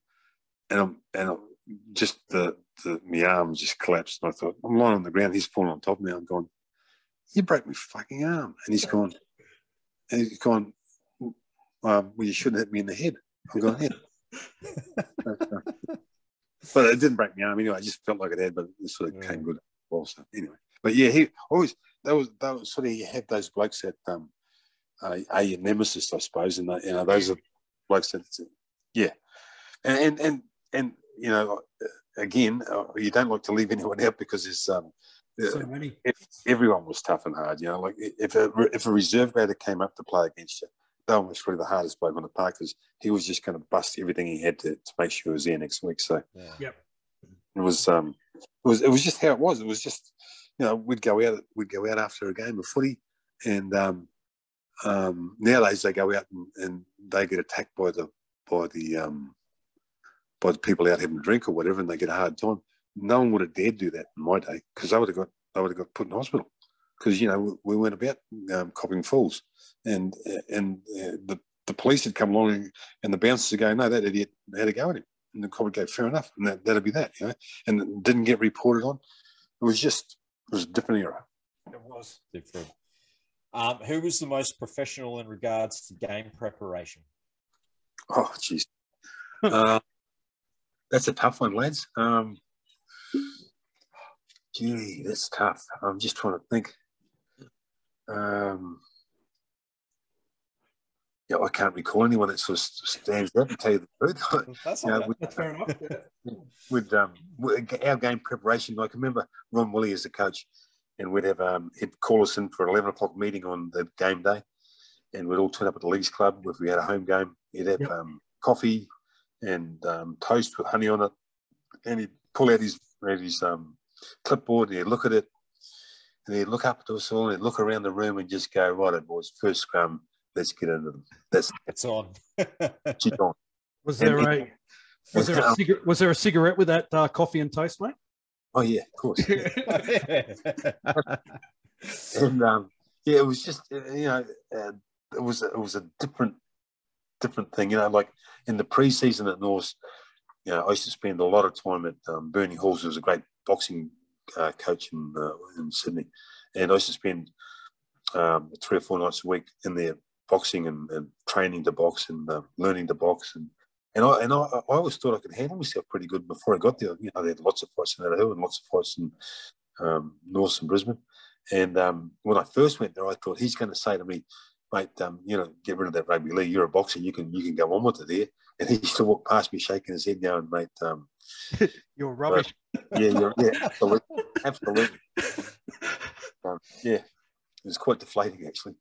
just my arm just collapsed. And I thought, I'm lying on the ground, he's falling on top of me. I'm going, you broke my fucking arm. And he's gone, well, you shouldn't hit me in the head. I'm going, yeah. But it didn't break my arm anyway. I just felt like it had, but it sort of came good also. Anyway, but yeah, he always that was sort of, he had those blokes that a nemesis, I suppose, and those are blokes that and again, you don't like to leave anyone out because there's so many. Everyone was tough and hard. Like if a reserve grader came up to play against you, that was probably the hardest bloke on the park because he was just going to bust everything he had to make sure he was there next week. So it was just how it was. It was just we'd go out after a game of footy, and nowadays they go out and they get attacked by the people out having a drink or whatever, and they get a hard time. No one would have dared do that in my day because they would have got put in hospital because we weren't about copping fools. And the police had come along and the bouncers would go, no, that idiot had a go at him. And the cop would go, fair enough. And that'll be that, And it didn't get reported on. It was a different era. It was different. Who was the most professional in regards to game preparation? Oh, jeez. That's a tough one, lads. That's tough. I'm just trying to think. I can't recall anyone that sort of stands out, to tell you the truth. That's fair enough. With our game preparation, I can remember Ron Woolley as the coach, and we'd have he'd call us in for an 11 o'clock meeting on the game day, and we'd all turn up at the Leagues Club. If we had a home game, he'd have coffee and toast with honey on it, and he'd pull out his clipboard and he'd look at it, and he'd look up to us all and he'd look around the room and just go, right, boys, first scrum, let's get into them. It's on. She's on. Was there a cigarette with that coffee and toast, mate? Oh yeah, of course. And it was just it was a different thing, like in the pre-season at Norths. I used to spend a lot of time at Bernie Halls, who was a great boxing coach in Sydney, and I used to spend 3 or 4 nights a week in there boxing and training to box and learning to box, and I always thought I could handle myself pretty good before I got there. They had lots of fights in Otahuhu and lots of fights in Norths and Brisbane, and when I first went there, I thought he's going to say to me, mate, get rid of that rugby league. You're a boxer. You can go on with it there. And he used to walk past me, shaking his head, going, mate, you're rubbish. Absolutely. It was quite deflating, actually.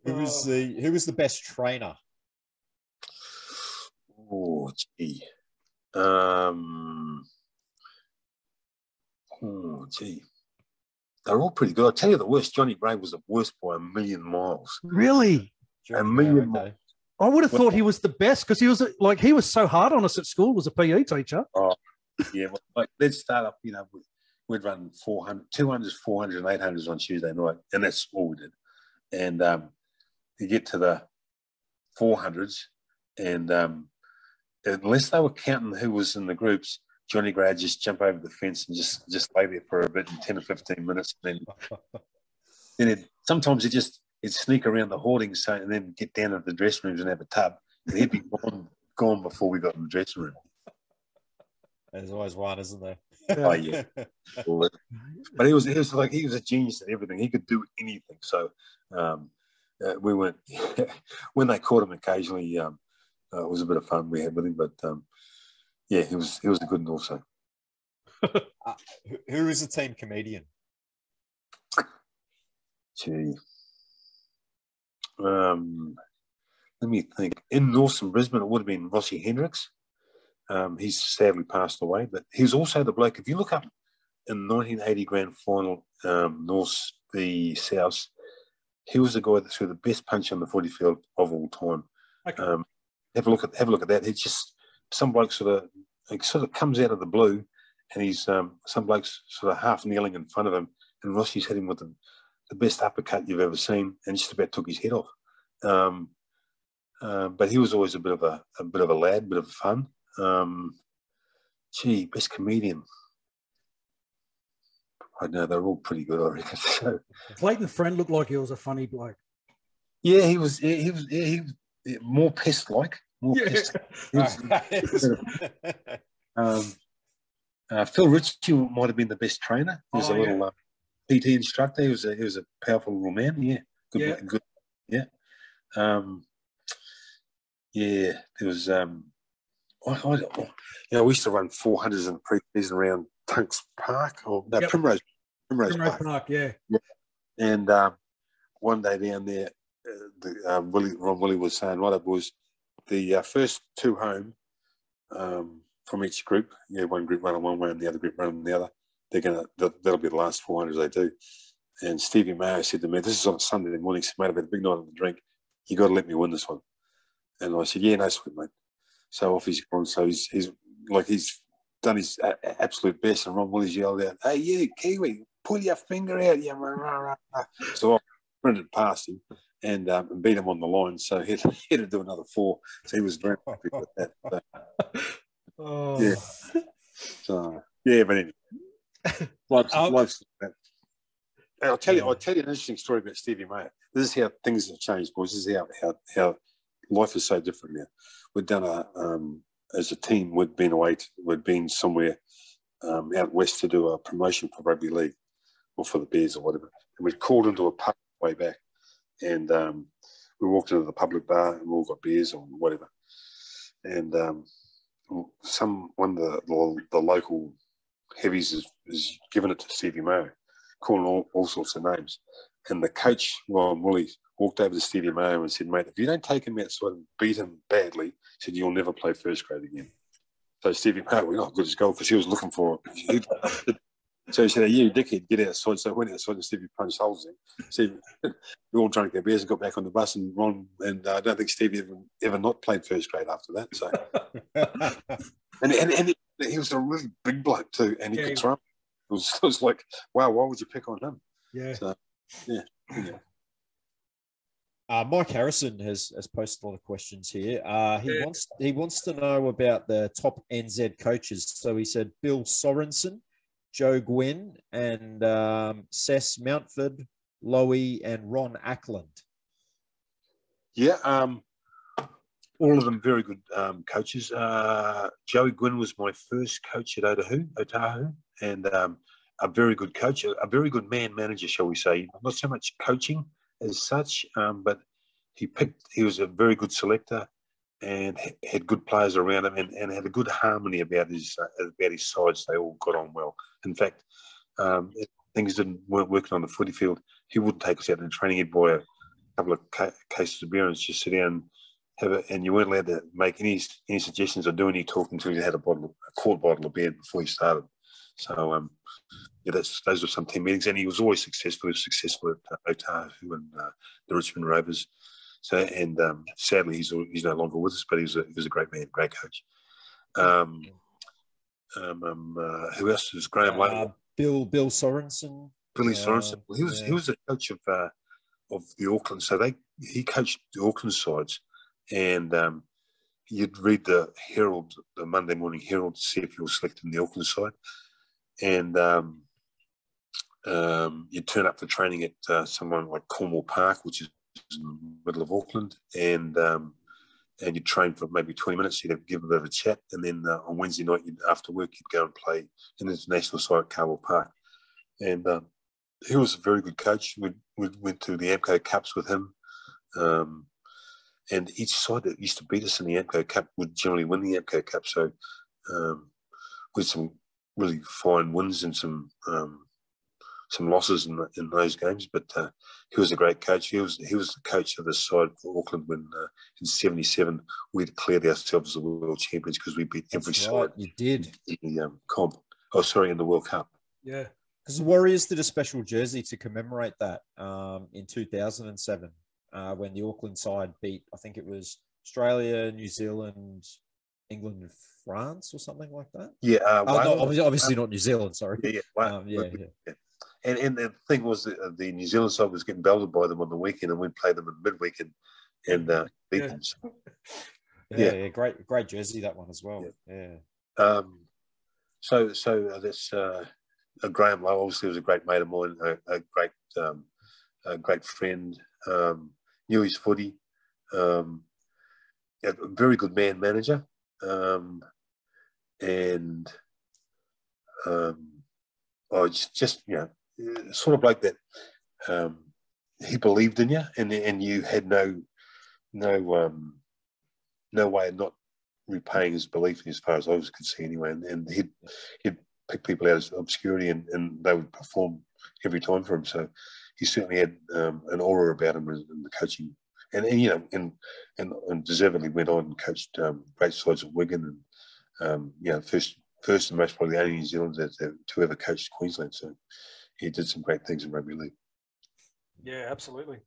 Who was the best trainer? Oh, gee. They're all pretty good. I'll tell you the worst. Johnny Gray was the worst by a million miles. Really? A million miles. I would have thought he was the best because he was so hard on us at school. Was a PE teacher. Oh, yeah. Let's start up. We'd run 400, 200s, 400s, and 800s on Tuesday night, and that's all we did. And to get to the 400s, and unless they were counting who was in the groups, Johnny Gray would just jump over the fence and just lay there for a bit in 10 or 15 minutes. And then sometimes he'd sneak around the hoardings and then get down to the dressing rooms and have a tub. And he'd be gone before we got in the dressing room. There's always one, isn't there? Oh, yeah. But he was a genius at everything. He could do anything. So we weren't when they caught him occasionally. It was a bit of fun we had with him, but yeah, he was a good one also. Who is the team comedian? Gee, let me think. In Norths and Brisbane, it would have been Rossi Hendricks. He's sadly passed away, but he was also the bloke. If you look up in the 1980 grand final, Norths v Souths, he was the guy that threw the best punch on the footy field of all time. Okay. Have a look at that. It's just some bloke sort of comes out of the blue, and he's some bloke's sort of half kneeling in front of him, and Rossi's hit him with the best uppercut you've ever seen, and just about took his head off. But he was always a bit of a lad, bit of fun. Best comedian. I know they're all pretty good, I reckon. So, Clayton Friend looked like he was a funny bloke. Yeah, he was more pest-like. Pest. Phil Ritchie might have been the best trainer. He was a little PT instructor. He was a powerful little man. Yeah, good. Yeah, there was. We used to run 400s in pre-season around Tunks Park Primrose Park. Yeah. And one day down there, Ron Willie was saying, "Right, boys, the first two home from each group, one group run one way and the other group run the other. That'll be the last 400s they do." And Stevie Mayo said to me, "This is on a Sunday morning, so mate, I've had a big night on the drink. You got to let me win this one." And I said, "Yeah, no sweat, mate." So off he's gone. So he's done his absolute best, and Ron Willie's yelled out, "Hey, you Kiwi, pull your finger out!" Yeah, so I sprinted past him and beat him on the line. So he had to do another 4. So he was very happy with that. So, yeah. So yeah, but anyway, life's like that. And I'll tell you an interesting story about Stevie Mayer. This is how things have changed, boys. This is how life is so different now. We'd done as a team, we'd been somewhere out west to do a promotion for rugby league or for the Bears or whatever. And we'd called into a pub way back, and we walked into the public bar and we all got beers or whatever. And one of the local heavies is giving it to Stevie Mayo, calling all sorts of names. And the coach, Ron Willie, walked over to Stevie Mayo and said, "Mate, if you don't take him outside and beat him badly," said, "you'll never play first grade again." So Stevie Mayo went, "Oh, good as gold," because he was looking for it. So he said, "Hey, you dickhead, get outside." So I went outside and Stevie punched holes in. So we all drank our beers and got back on the bus, and Ron, and I don't think Stevie ever not played first grade after that. So, and he was a really big bloke too, and he could throw. It was like, wow, why would you pick on him? Yeah. So, yeah. Mike Harrison has posted a lot of questions here. He wants to know about the top NZ coaches. So he said Bill Sorensen, Joe Gwynn, and Sess Mountford, Lowy, and Ron Ackland. Yeah, all of them very good coaches. Joey Gwynn was my first coach at Otahuhu, and a very good coach, a very good man-manager, shall we say. Not so much coaching as such, but he was a very good selector and had good players around him, and had a good harmony about his sides. They all got on well. In fact, if things weren't working on the footy field, he wouldn't take us out in training. He'd buy a couple of cases of beer and just sit down, and you weren't allowed to make any suggestions or do any talking until you had a quart bottle of beer before you started. So, those were some team meetings, and he was always successful. He was successful at Otahuhu and the Richmond Rovers. So, and sadly, he's no longer with us, but he was a great man, great coach. Who else was Graham Lowe? Bill Sorensen. Billy Sorensen. He was a coach of the Auckland. So he coached the Auckland sides, and you'd read the Herald, the Monday Morning Herald, to see if you were selected in the Auckland side, and you'd turn up for training at someone like Cornwall Park, which is in the middle of Auckland, and you'd train for maybe 20 minutes. You'd give a bit of a chat, and then on Wednesday night, after work, you'd go and play in the international side at Cowboys Park. And he was a very good coach. We went to the AMCO Cups with him. And each side that used to beat us in the AMCO Cup would generally win the AMCO Cup. So with some really fine wins and some losses in those games. But he was a great coach. He was the coach of the side for Auckland when in '77 we declared ourselves the world champions because we beat every side. You did in the comp. Oh, sorry, in the World Cup. Yeah. Because the Warriors did a special jersey to commemorate that in 2007 when the Auckland side beat, I think it was Australia, New Zealand, England, and France or something like that. Yeah. No, obviously not New Zealand, sorry. Yeah. And the thing was that the New Zealand side was getting belted by them on the weekend, and we played them in midweek and beat them. So, yeah, great jersey, that one as well. Yeah. So that's Graham Lowe obviously was a great mate of mine, a great friend. Knew his footy. A very good man manager, and just sort of like that. He believed in you, and you had no way of not repaying his belief, as far as I was could see anyway. And he'd pick people out of obscurity, and they would perform every time for him. So he certainly had an aura about him in the coaching, and deservedly went on and coached great sides at Wigan, and first and most probably the only New Zealander to ever coach Queensland. So he did some great things in rugby league. Yeah, absolutely.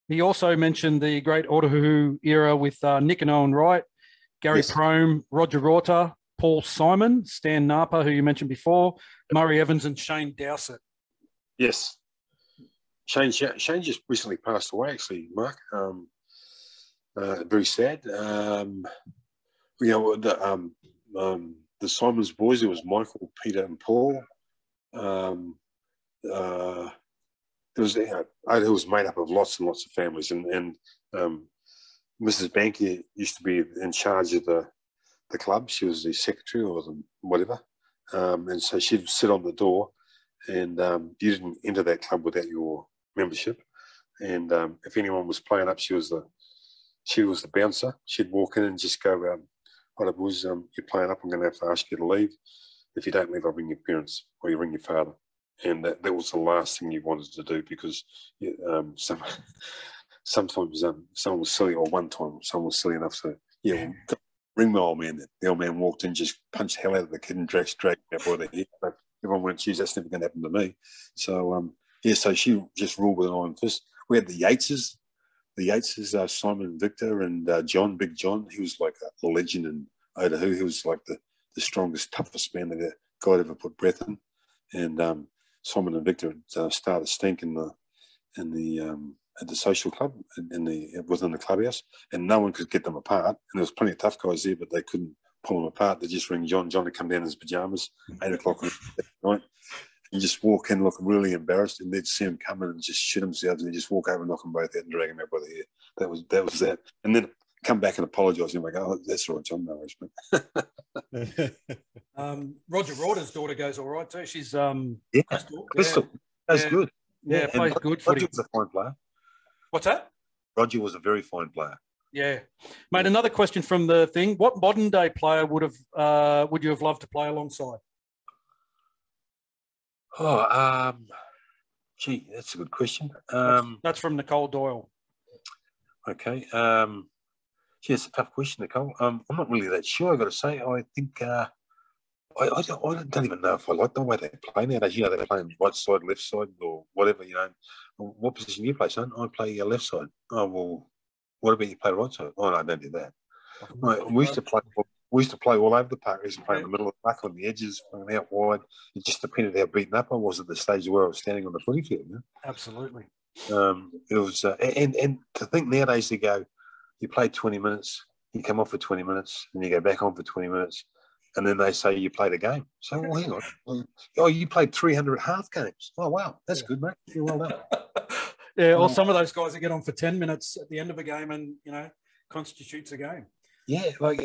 He also mentioned the great Otahuhu era with Nick and Owen Wright, Gary Prome, Roger Rorter, Paul Simon, Stan Napa, who you mentioned before, Murray Evans, and Shane Dowsett. Yes. Shane just recently passed away, actually, Mark. Very sad. The Simons boys, it was Michael, Peter, and Paul. It was made up of lots and lots of families, and Mrs. Banky used to be in charge of the club. She was the secretary or whatever, and so she'd sit on the door, and you didn't enter that club without your membership. And if anyone was playing up, she was the bouncer. She'd walk in and just go, "What it was, you're playing up. I'm going to have to ask you to leave. If you don't leave, I'll ring your parents or you ring your father." And that was the last thing you wanted to do, because sometimes someone was silly, or one time someone was silly enough to ring my old man. The old man walked in, just punched the hell out of the kid and dragged him out by the head. But everyone went, "Geez, that's never going to happen to me." So so she just ruled with an iron fist. We had the Yateses. The Yateses, Simon Victor and John, Big John. He was like a legend in Otahuhu. He was like the strongest, toughest man that God ever put breath in. And Simon and Victor had started a stink at the social club within the clubhouse, and no one could get them apart. And there was plenty of tough guys there, but they couldn't pull them apart. They just ring John. John would come down in his pajamas, 8 o'clock at night, and just walk in looking really embarrassed, and they'd see him coming and just shit themselves, and they'd just walk over and knock them both out and drag them out by the hair. That was that. And then come back and apologise, and I'm like, "Oh, that's all right, John, no worries, mate." Roger Rorter's daughter goes all right too. She's Crystal. That's good. Yeah, plays good footy. Roger was a fine player. What's that? Roger was a very fine player. Yeah, mate. Another question from the thing: what modern day player would you have loved to play alongside? Gee, that's a good question. That's from Nicole Doyle. Okay. Gee, it's a tough question, Nicole. I'm not really that sure, I've got to say. I think I don't even know if I like the way they play nowadays. You know, they play on right side, left side, or whatever, you know. What position do you play, son? I play left side. Oh, well, what about you play right side? Oh, no, I don't do that. We used to play we used to play all over the park. We used to play in the middle of the park, on the edges, out wide. It just depended how beaten up I was at the stage where I was standing on the footy field. You know? Absolutely. It was, and to think nowadays they go, you play 20 minutes, you come off for 20 minutes, and you go back on for 20 minutes, and then they say you played a game. So, well, hang on. Oh, you played 300 half games. Oh, wow. That's good, mate. You're well done. Yeah, or some of those guys that get on for 10 minutes at the end of a game and, constitutes a game. Yeah, like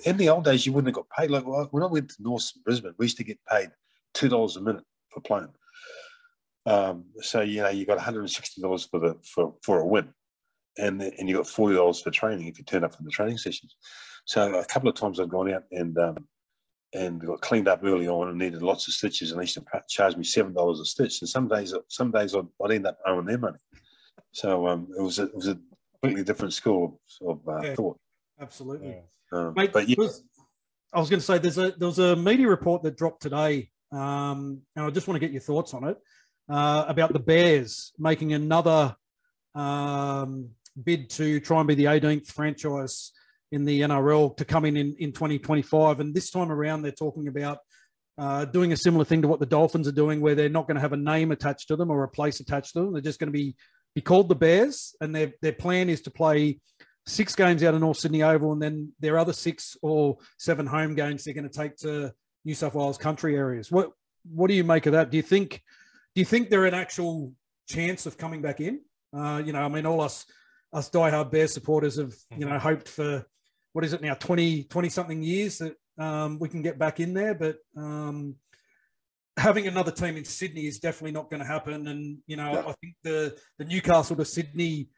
in the old days, you wouldn't have got paid. Like when I went to Norths in Brisbane, we used to get paid $2 a minute for playing. So you got $160 for a win, and you got $40 for training if you turn up for the training sessions. So a couple of times I've gone out and got cleaned up early on and needed lots of stitches, and they used to charge me $7 a stitch. And some days I'd end up owing their money. So it was a completely different school of thought. Absolutely. Mate, but yeah. I was going to say there was a media report that dropped today, and I just want to get your thoughts on it, about the Bears making another bid to try and be the 18th franchise in the NRL to come in 2025. And this time around, they're talking about doing a similar thing to what the Dolphins are doing, where they're not going to have a name attached to them or a place attached to them. They're just going to be called the Bears, and their plan is to play 6 games out of North Sydney Oval, and then their other 6 or 7 home games they're going to take to New South Wales country areas. What do you make of that? Do you think they're an actual chance of coming back in? All us diehard Bears supporters have hoped for, what is it now, 20 something years that we can get back in there, but having another team in Sydney is definitely not going to happen. And I think the Newcastle to Sydney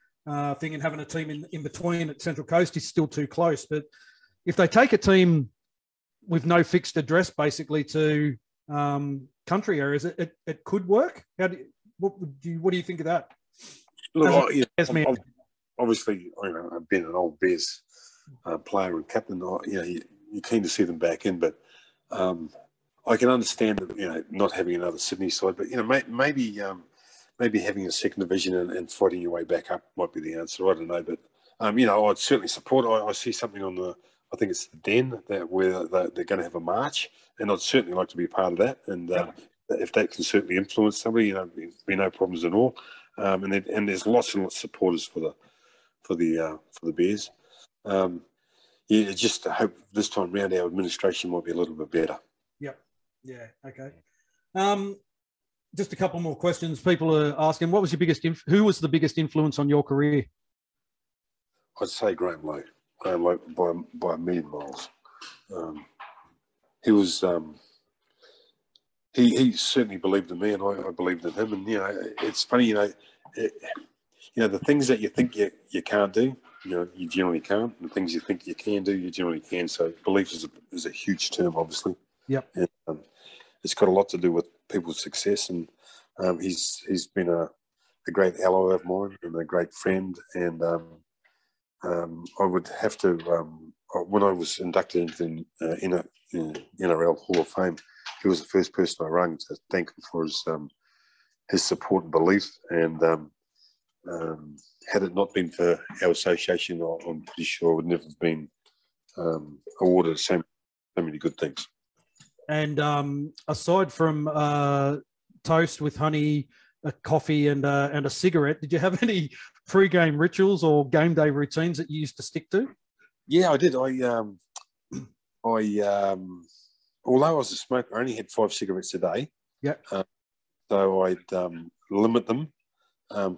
thing and having a team in between at Central Coast is still too close. But if they take a team with no fixed address basically to country areas, it could work. What do you think of that? Look, obviously, I've been an old Bears player and captain. You're keen to see them back in, but I can understand that, not having another Sydney side, but maybe having a second division and fighting your way back up might be the answer. I don't know, but I'd certainly support. I see something on I think it's the Den where they're going to have a march, and I'd certainly like to be a part of that. And if that can certainly influence somebody, be no problems at all. And there's lots and lots of supporters for the Bears. Just to hope this time round our administration might be a little bit better. Yep. Yeah. Okay. Just a couple more questions. People are asking, who was the biggest influence on your career? I'd say Graham Lowe. Graham Lowe by a million miles. He was. He certainly believed in me, and I believed in him. And it's funny, the things that you think you can't do, you generally can't. And the things you think you can do, you generally can. So belief is a huge term, obviously. Yep. And it's got a lot to do with people's success, and he's been a great ally of mine and a great friend. And I would have to, when I was inducted into the NRL Hall of Fame, he was the first person I rang to thank him for his support and belief. And had it not been for our association, I'm pretty sure I would never have been awarded so many good things. And aside from toast with honey, a coffee, and a cigarette, did you have any pre-game rituals or game day routines that you used to stick to? Yeah, I did. Although I was a smoker, I only had 5 cigarettes a day. Yeah. So I'd limit them.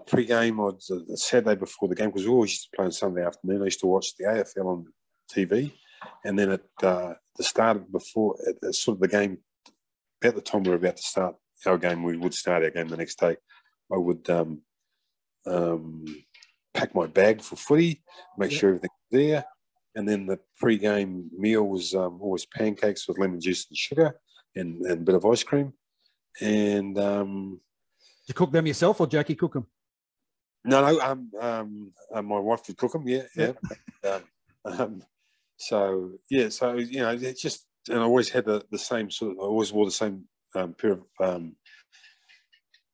Pre-game, the Saturday before the game, because we always used to play on Sunday afternoon. I used to watch the AFL on TV, and then at the start of sort of the game, about the time we were about to start our game, we would start our game the next day. I would pack my bag for footy, make sure everything was there. And then the pre-game meal was always pancakes with lemon juice and sugar and a bit of ice cream. And did you cook them yourself or Jackie cook them? No. My wife would cook them. Yeah. So it's just, and I always had the same sort of. I always wore the same pair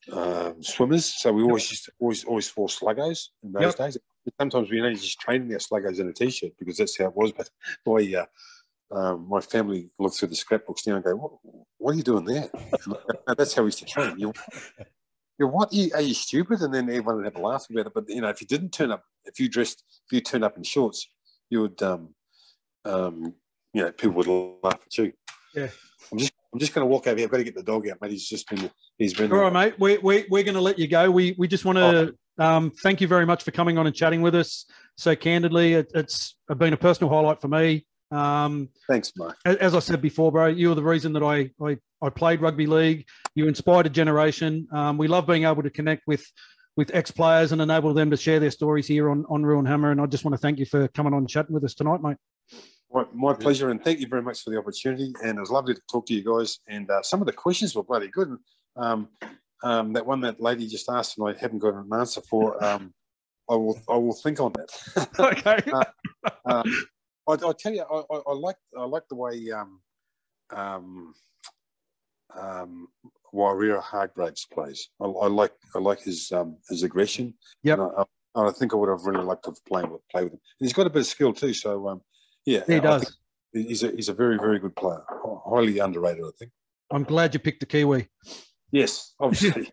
of swimmers. So we always used to always wore sluggos in those days. Sometimes we only just trained our sluggos in a t-shirt because that's how it was. But my family look through the scrapbooks now and go, what are you doing there? And that's how we used to train. You're what? Are you stupid? And then everyone would have a laugh about it. But, if you didn't turn up, if you turned up in shorts, you would, people would laugh at you. Yeah. I'm just going to walk over here. I've got to get the dog out, mate. He's been. All right, mate. We're going to let you go. We just want to thank you very much for coming on and chatting with us so candidly. It's been a personal highlight for me. Thanks, Mike. As I said before, bro, you were the reason that I played rugby league. You inspired a generation. We love being able to connect with ex-players and enable them to share their stories here on Roo Hammer. And I just want to thank you for coming on and chatting with us tonight, mate. My pleasure, and thank you very much for the opportunity. And it was lovely to talk to you guys. And some of the questions were bloody good. And, that one that lady just asked, and I haven't got an answer for. I will think on that. Okay. I tell you, I like the way Warrior Hargraves plays. I like his aggression. Yeah. I think I would have really liked to play with him. And he's got a bit of skill too. So yeah, he does. He's a very, very good player. Highly underrated, I think. I'm glad you picked the Kiwi. Yes, obviously.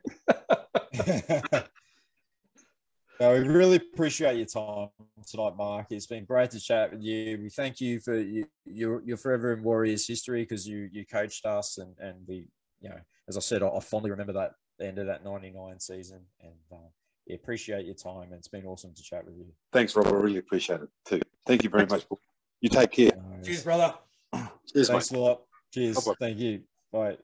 No, we really appreciate your time tonight, Mark. It's been great to chat with you. We thank you for you're forever in Warriors history because you coached us and we, as I said, I fondly remember that the end of that 99 season and appreciate your time. And it's been awesome to chat with you. Thanks, Rob. I really appreciate it too. Thank you very much. You take care. Cheers, brother. Cheers, Thanks mate. a lot. Cheers. Bye-bye. Thank you. Bye.